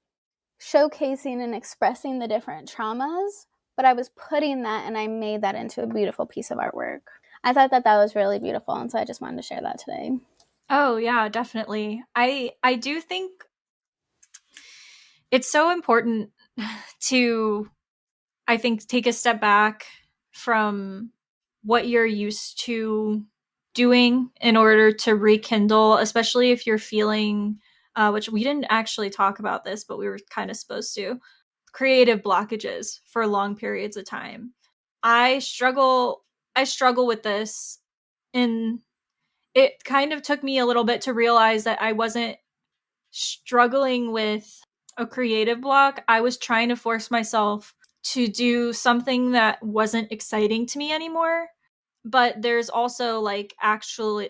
[SPEAKER 2] showcasing and expressing the different traumas, but I was putting that and I made that into a beautiful piece of artwork. I thought that that was really beautiful, and so I just wanted to share that today.
[SPEAKER 1] Oh yeah, definitely. I do think it's so important to, I think, take a step back from what you're used to doing in order to rekindle, especially if you're feeling, which we didn't actually talk about this, but we were kind of supposed to, creative blockages for long periods of time. I struggle I struggle with this, and it kind of took me a little bit to realize that I wasn't struggling with a creative block. I was trying to force myself to do something that wasn't exciting to me anymore. But there's also like actual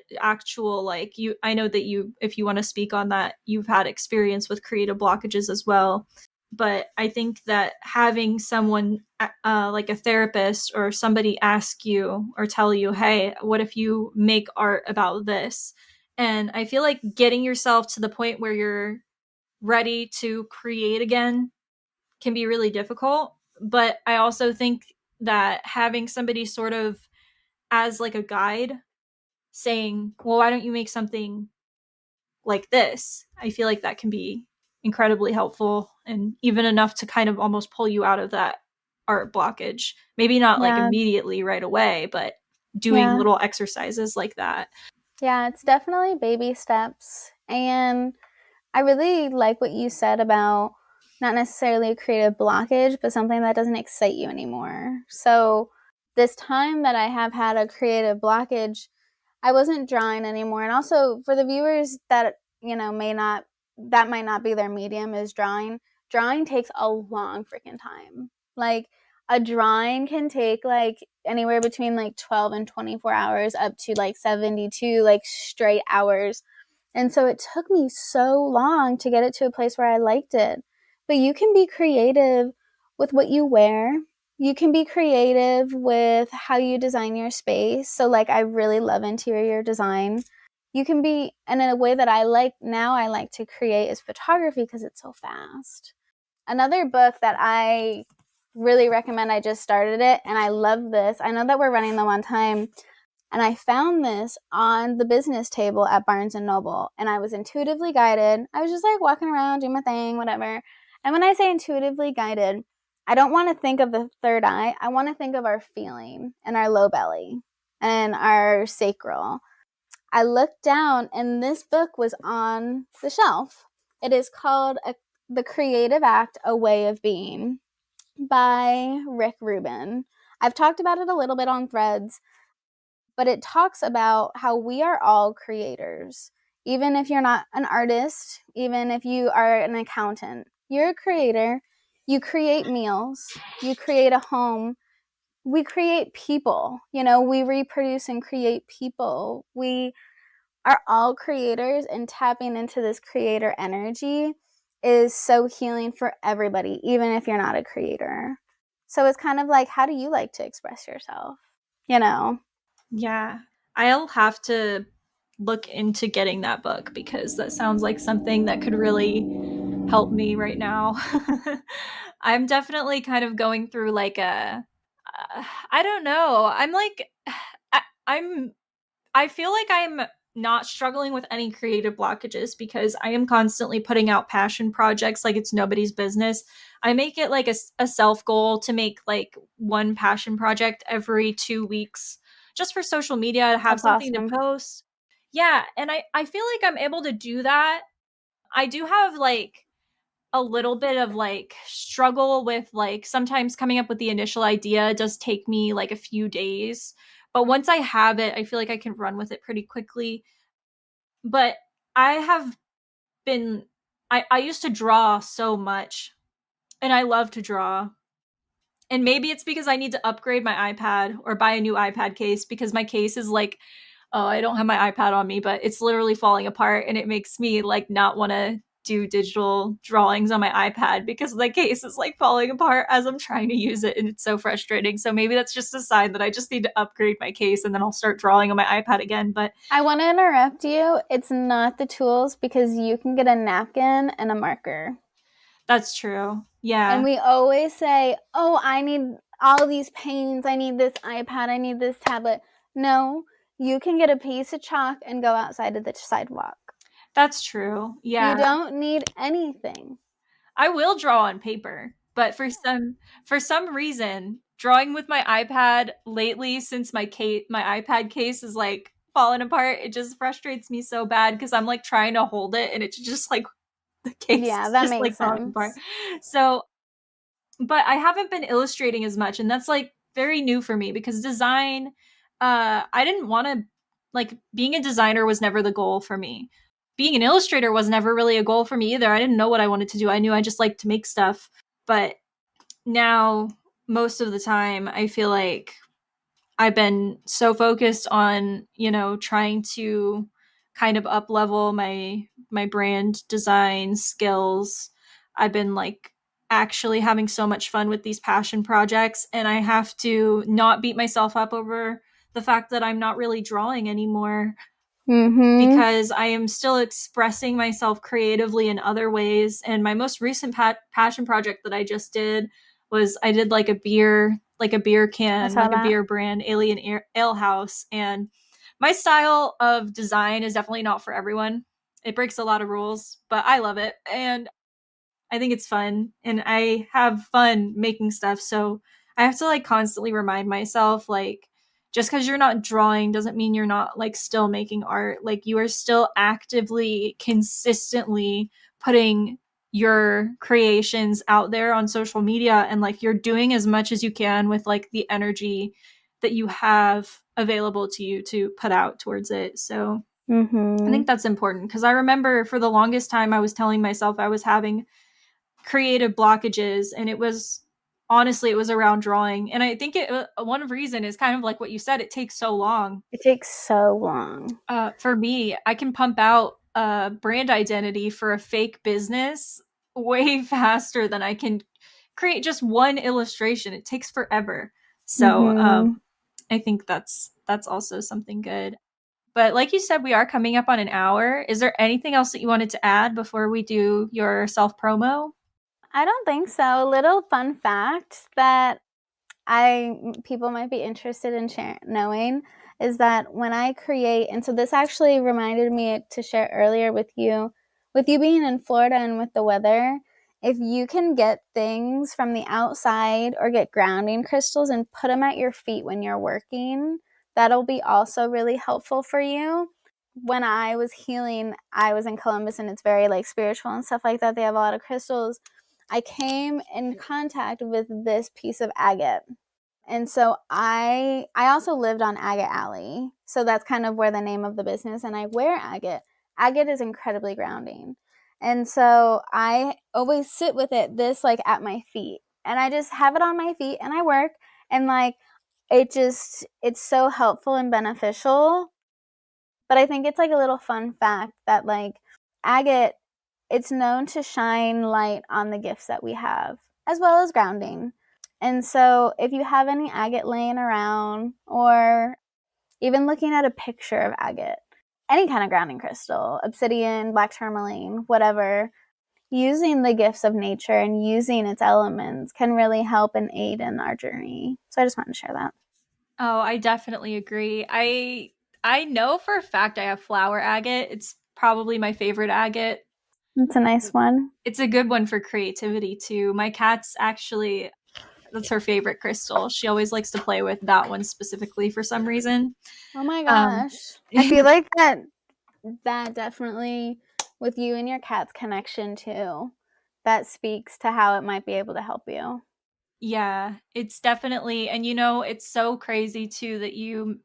[SPEAKER 1] like, you, I know that you, if you want to speak on that, you've had experience with creative blockages as well. But I think that having someone, like a therapist or somebody, ask you or tell you, hey, what if you make art about this? And I feel like getting yourself to the point where you're ready to create again can be really difficult. But I also think that having somebody sort of as like a guide saying, well, why don't you make something like this? I feel like that can be incredibly helpful, and even enough to kind of almost pull you out of that art blockage. Maybe not like
[SPEAKER 2] Yeah,
[SPEAKER 1] immediately right away, but doing
[SPEAKER 2] yeah,
[SPEAKER 1] little exercises like that.
[SPEAKER 2] yeah. It's definitely baby steps. And I really like what you said about not necessarily a creative blockage, but something that doesn't excite you anymore. So, this time that I have had a creative blockage, I wasn't drawing anymore. And also for the viewers that, may not, that might not be their medium is drawing. Drawing takes a long freaking time. Like a drawing can take like anywhere between like 12 and 24 hours up to like 72 like straight hours. And so it took me so long to get it to a place where I liked it. But you can be creative with what you wear. You can be creative with how you design your space. So, like, I really love interior design. You can be, and in a way that I like now, I like to create is photography because it's so fast. Another book that I really recommend, I just started it and I love this. I know that we're running low on time, and I found this on the business table at Barnes and Noble, and I was intuitively guided. I was just like walking around, doing my thing, whatever. And when I say intuitively guided, I don't want to think of the third eye. I want to think of our feeling and our low belly and our sacral. I looked down, and this book was on the shelf. It is called The Creative Act, A Way of Being by Rick Rubin. I've talked about it a little bit on Threads, but it talks about how we are all creators. Even if you're not an artist, even if you are an accountant, you're a creator. You create meals, you create a home, we create people. We reproduce and create people. We are all creators, and tapping into this creator energy is so healing for everybody, even if you're not a creator. So it's kind of like, how do you like to express yourself? You know?
[SPEAKER 1] Yeah. I'll have to look into getting that book because that sounds like something that could really help me right now. I'm definitely kind of going through like a, I don't know. I'm like I, I'm I feel like I'm not struggling with any creative blockages because I am constantly putting out passion projects like it's nobody's business. I make it like a self goal to make like one passion project every 2 weeks just for social media to have
[SPEAKER 2] That's
[SPEAKER 1] something to
[SPEAKER 2] awesome.
[SPEAKER 1] post. Yeah. And I feel like I'm able to do that. I do have like a little bit of like struggle with like sometimes coming up with the initial idea does take me like a few days, but once I have it I feel like I can run with it pretty quickly. But I have been, I used to draw so much, and I love to draw, and maybe it's because I need to upgrade my iPad or buy a new iPad case because my case is like, oh, I don't have my iPad on me, but it's literally falling apart, and it makes me like not want to do digital drawings on my iPad because the case is like falling apart as I'm trying to use it, and it's so frustrating. So maybe that's just a sign that I just need to upgrade my case, and then I'll start drawing on my iPad again. But
[SPEAKER 2] I want to interrupt you. It's not the tools because you can get a napkin and a marker.
[SPEAKER 1] that's true.
[SPEAKER 2] And
[SPEAKER 1] Yeah,
[SPEAKER 2] we always say, oh, I need all these paints. I need this iPad. I need this tablet. No, you can get a piece of chalk and go outside to the sidewalk.
[SPEAKER 1] that's true.
[SPEAKER 2] You
[SPEAKER 1] Yeah.
[SPEAKER 2] don't need anything.
[SPEAKER 1] I will draw on paper, but for some reason, drawing with my iPad lately, since my iPad case is like falling apart, it just frustrates me so bad because I'm like trying to hold it and it's just like the case
[SPEAKER 2] Yeah,
[SPEAKER 1] is
[SPEAKER 2] that
[SPEAKER 1] just
[SPEAKER 2] makes
[SPEAKER 1] like falling apart.
[SPEAKER 2] sense.
[SPEAKER 1] So, but I haven't been illustrating as much, and that's like very new for me because design, I didn't want to, like, being a designer was never the goal for me. Being an illustrator was never really a goal for me either. I didn't know what I wanted to do. I knew I just liked to make stuff. But now, most of the time, I feel like I've been so focused on, trying to kind of up level my brand design skills. I've been like actually having so much fun with these passion projects, and I have to not beat myself up over the fact that I'm not really drawing anymore
[SPEAKER 2] Mm-hmm.
[SPEAKER 1] because I am still expressing myself creatively in other ways. And my most recent passion project that I just did was I did like a beer
[SPEAKER 2] I
[SPEAKER 1] can,
[SPEAKER 2] saw
[SPEAKER 1] like a
[SPEAKER 2] that.
[SPEAKER 1] beer brand, Alien Ale House. And my style of design is definitely not for everyone. It breaks a lot of rules, but I love it. And I think it's fun and I have fun making stuff. So I have to like constantly remind myself, like, just because you're not drawing doesn't mean you're not like still making art. Like, you are still actively, consistently putting your creations out there on social media, and like you're doing as much as you can with like the energy that you have available to you to put out towards it. So I
[SPEAKER 2] Mm-hmm.
[SPEAKER 1] think that's important because I remember for the longest time I was telling myself I was having creative blockages, and it was honestly, it was around drawing. And I think one reason is kind of like what you said, it takes so long.
[SPEAKER 2] It takes so long.
[SPEAKER 1] For me, I can pump out a brand identity for a fake business way faster than I can create just one illustration. It takes forever. So
[SPEAKER 2] Mm-hmm.
[SPEAKER 1] I think that's also something good. But like you said, we are coming up on an hour. Is there anything else that you wanted to add before we do your self promo?
[SPEAKER 2] I don't think so. A little fun fact that I people might be interested in knowing is that when I create, and so this actually reminded me to share earlier with you being in Florida and with the weather, if you can get things from the outside or get grounding crystals and put them at your feet when you're working, that'll be also really helpful for you. When I was healing, I was in Columbus and it's very like spiritual and stuff like that. They have a lot of crystals. I came in contact with this piece of agate, and so I also lived on Agate Alley. So that's kind of where the name of the business, and I wear agate. Agate is incredibly grounding. And so I always sit with it this like at my feet. And I just have it on my feet and I work, and like it's so helpful and beneficial. But I think it's like a little fun fact that like agate, it's known to shine light on the gifts that we have, as well as grounding. And so if you have any agate laying around, or even looking at a picture of agate, any kind of grounding crystal, obsidian, black tourmaline, whatever, using the gifts of nature and using its elements can really help and aid in our journey. So I just wanted to share that.
[SPEAKER 1] Oh, I definitely agree. I know for a fact I have flower agate. It's probably my favorite agate.
[SPEAKER 2] It's a nice one.
[SPEAKER 1] It's a good one for creativity too. My cat's actually, that's her favorite crystal. She always likes to play with that one specifically for some reason.
[SPEAKER 2] Oh my
[SPEAKER 1] Um,
[SPEAKER 2] gosh. I feel like that definitely, with you and your cat's connection too, that speaks to how it might be able to help you.
[SPEAKER 1] yeah, it's definitely, and it's so crazy too that you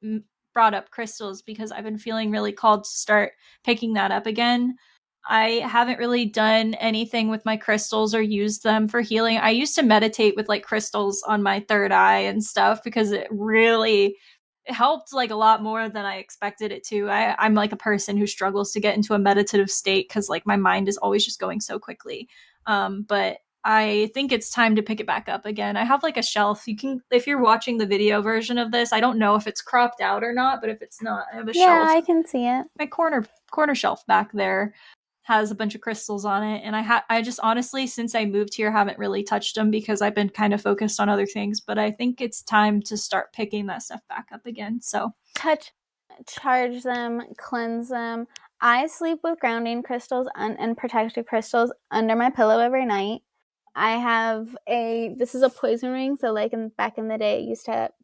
[SPEAKER 1] brought up crystals because I've been feeling really called to start picking that up again. I haven't really done anything with my crystals or used them for healing. I used to meditate with like crystals on my third eye and stuff because it really it helped like a lot more than I expected it to. I'm like a person who struggles to get into a meditative state because like my mind is always just going so quickly. But I think it's time to pick it back up again. I have like a shelf. You can, if you're watching the video version of this, I don't know if it's cropped out or not, but if it's not, I have a
[SPEAKER 2] Yeah,
[SPEAKER 1] shelf.
[SPEAKER 2] I can see it.
[SPEAKER 1] My corner shelf back there has a bunch of crystals on it, and I just honestly, since I moved here, haven't really touched them because I've been kind of focused on other things. But I think it's time to start picking that stuff back up again. So
[SPEAKER 2] touch, charge them, cleanse them. I sleep with grounding crystals and protective crystals under my pillow every night. I have this is a poison ring, so like back in the day,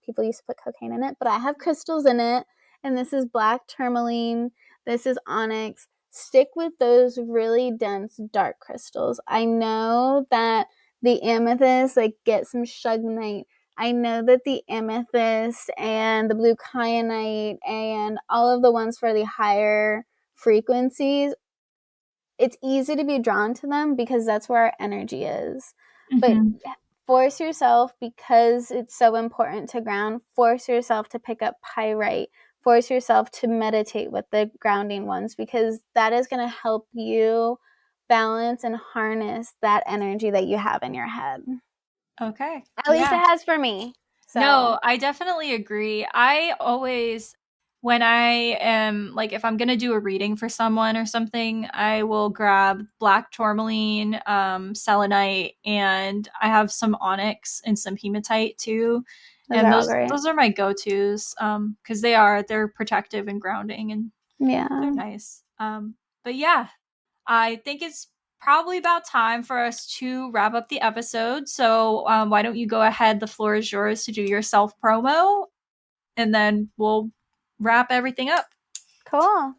[SPEAKER 2] people used to put cocaine in it, but I have crystals in it, and this is black tourmaline, this is onyx. Stick with those really dense dark crystals. I know that the amethyst, like get some shugnite. I know that the amethyst and the blue kyanite and all of the ones for the higher frequencies, it's easy to be drawn to them because that's where our energy is. But force yourself, because it's so important to ground, force yourself to pick up pyrite. Force yourself to meditate with the grounding ones, because that is going to help you balance and harness that energy that you have in your head.
[SPEAKER 1] Okay.
[SPEAKER 2] At least it has for me. So.
[SPEAKER 1] No, I definitely agree. I always, when I am like, if I'm going to do a reading for someone or something, I will grab black tourmaline, selenite, and I have some onyx and some hematite too.
[SPEAKER 2] Those
[SPEAKER 1] And
[SPEAKER 2] are all great.
[SPEAKER 1] those are my go-tos because they're protective and grounding, and they're nice. But yeah, I think it's probably about time for us to wrap up the episode. So why don't you go ahead? The floor is yours to do your self promo, and then we'll wrap everything up.
[SPEAKER 2] Cool.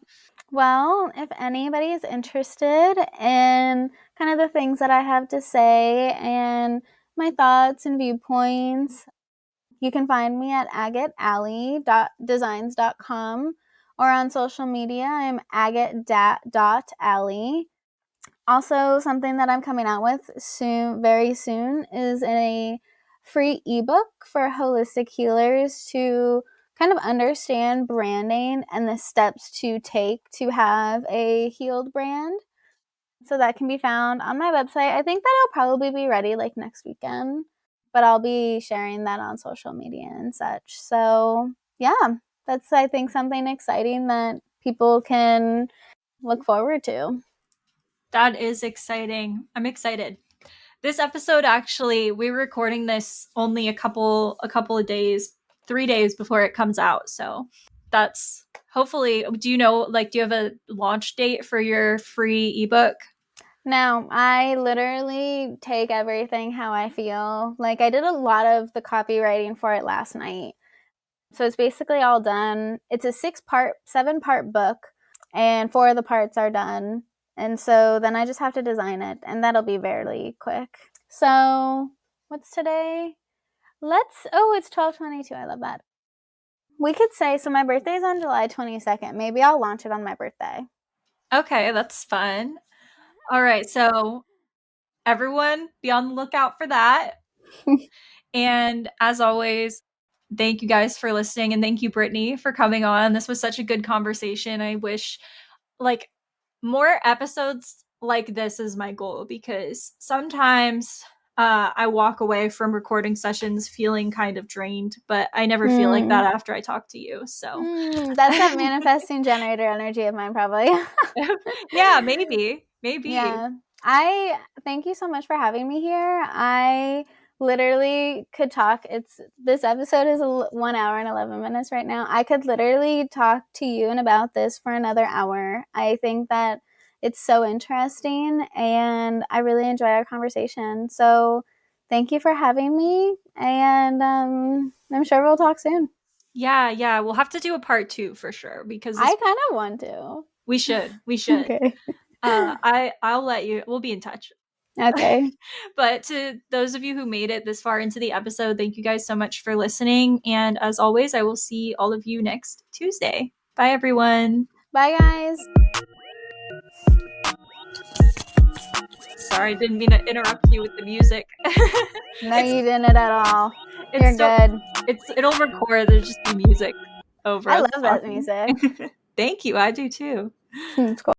[SPEAKER 2] Well, if anybody is interested in kind of the things that I have to say and my thoughts and viewpoints, you can find me at agatealley.designs.com, or on social media, I'm agate.alley. Also, something that I'm coming out with very soon, is a free ebook for holistic healers to kind of understand branding and the steps to take to have a healed brand. So that can be found on my website. I think that it'll probably be ready like next weekend, but I'll be sharing that on social media and such. So yeah, that's, I think, something exciting that people can look forward to.
[SPEAKER 1] That is exciting. I'm excited. This episode, actually, we're recording this only a couple of days, 3 days before it comes out. So that's hopefully, do you have a launch date for your free ebook?
[SPEAKER 2] No, I literally take everything how I feel. Like, I did a lot of the copywriting for it last night. So it's basically all done. It's a 7-part book, and 4 of the parts are done. And so then I just have to design it, and that'll be fairly quick. So what's today? It's 12/22. I love that. We could say, so my birthday's on July 22nd. Maybe I'll launch it on my birthday.
[SPEAKER 1] Okay, that's fun. All right, so everyone be on the lookout for that. And as always, thank you guys for listening, and thank you, Brittany, for coming on. This was such a good conversation. I wish like more episodes like this is my goal, because sometimes I walk away from recording sessions feeling kind of drained, but I never feel like that after I talk to you. So
[SPEAKER 2] that's that manifesting generator energy of mine, probably.
[SPEAKER 1] Yeah, maybe.
[SPEAKER 2] Yeah. I thank you so much for having me here. I literally could talk. This episode is 1 hour and 11 minutes right now. I could literally talk to you and about this for another hour. I think that it's so interesting, and I really enjoy our conversation. So thank you for having me, and I'm sure we'll talk soon.
[SPEAKER 1] Yeah, we'll have to do a part 2 for sure, because
[SPEAKER 2] I kind of want to.
[SPEAKER 1] We should.
[SPEAKER 2] Okay.
[SPEAKER 1] I'll let you. We'll be in touch.
[SPEAKER 2] Okay.
[SPEAKER 1] But to those of you who made it this far into the episode, thank you guys so much for listening. And as always, I will see all of you next Tuesday. Bye, everyone.
[SPEAKER 2] Bye, guys.
[SPEAKER 1] Sorry, didn't mean to interrupt you with the music.
[SPEAKER 2] No, you didn't at all. You're good.
[SPEAKER 1] It'll record. There'll just be music. over
[SPEAKER 2] I
[SPEAKER 1] us
[SPEAKER 2] love that
[SPEAKER 1] talking.
[SPEAKER 2] music.
[SPEAKER 1] Thank you. I do too.
[SPEAKER 2] It's cool.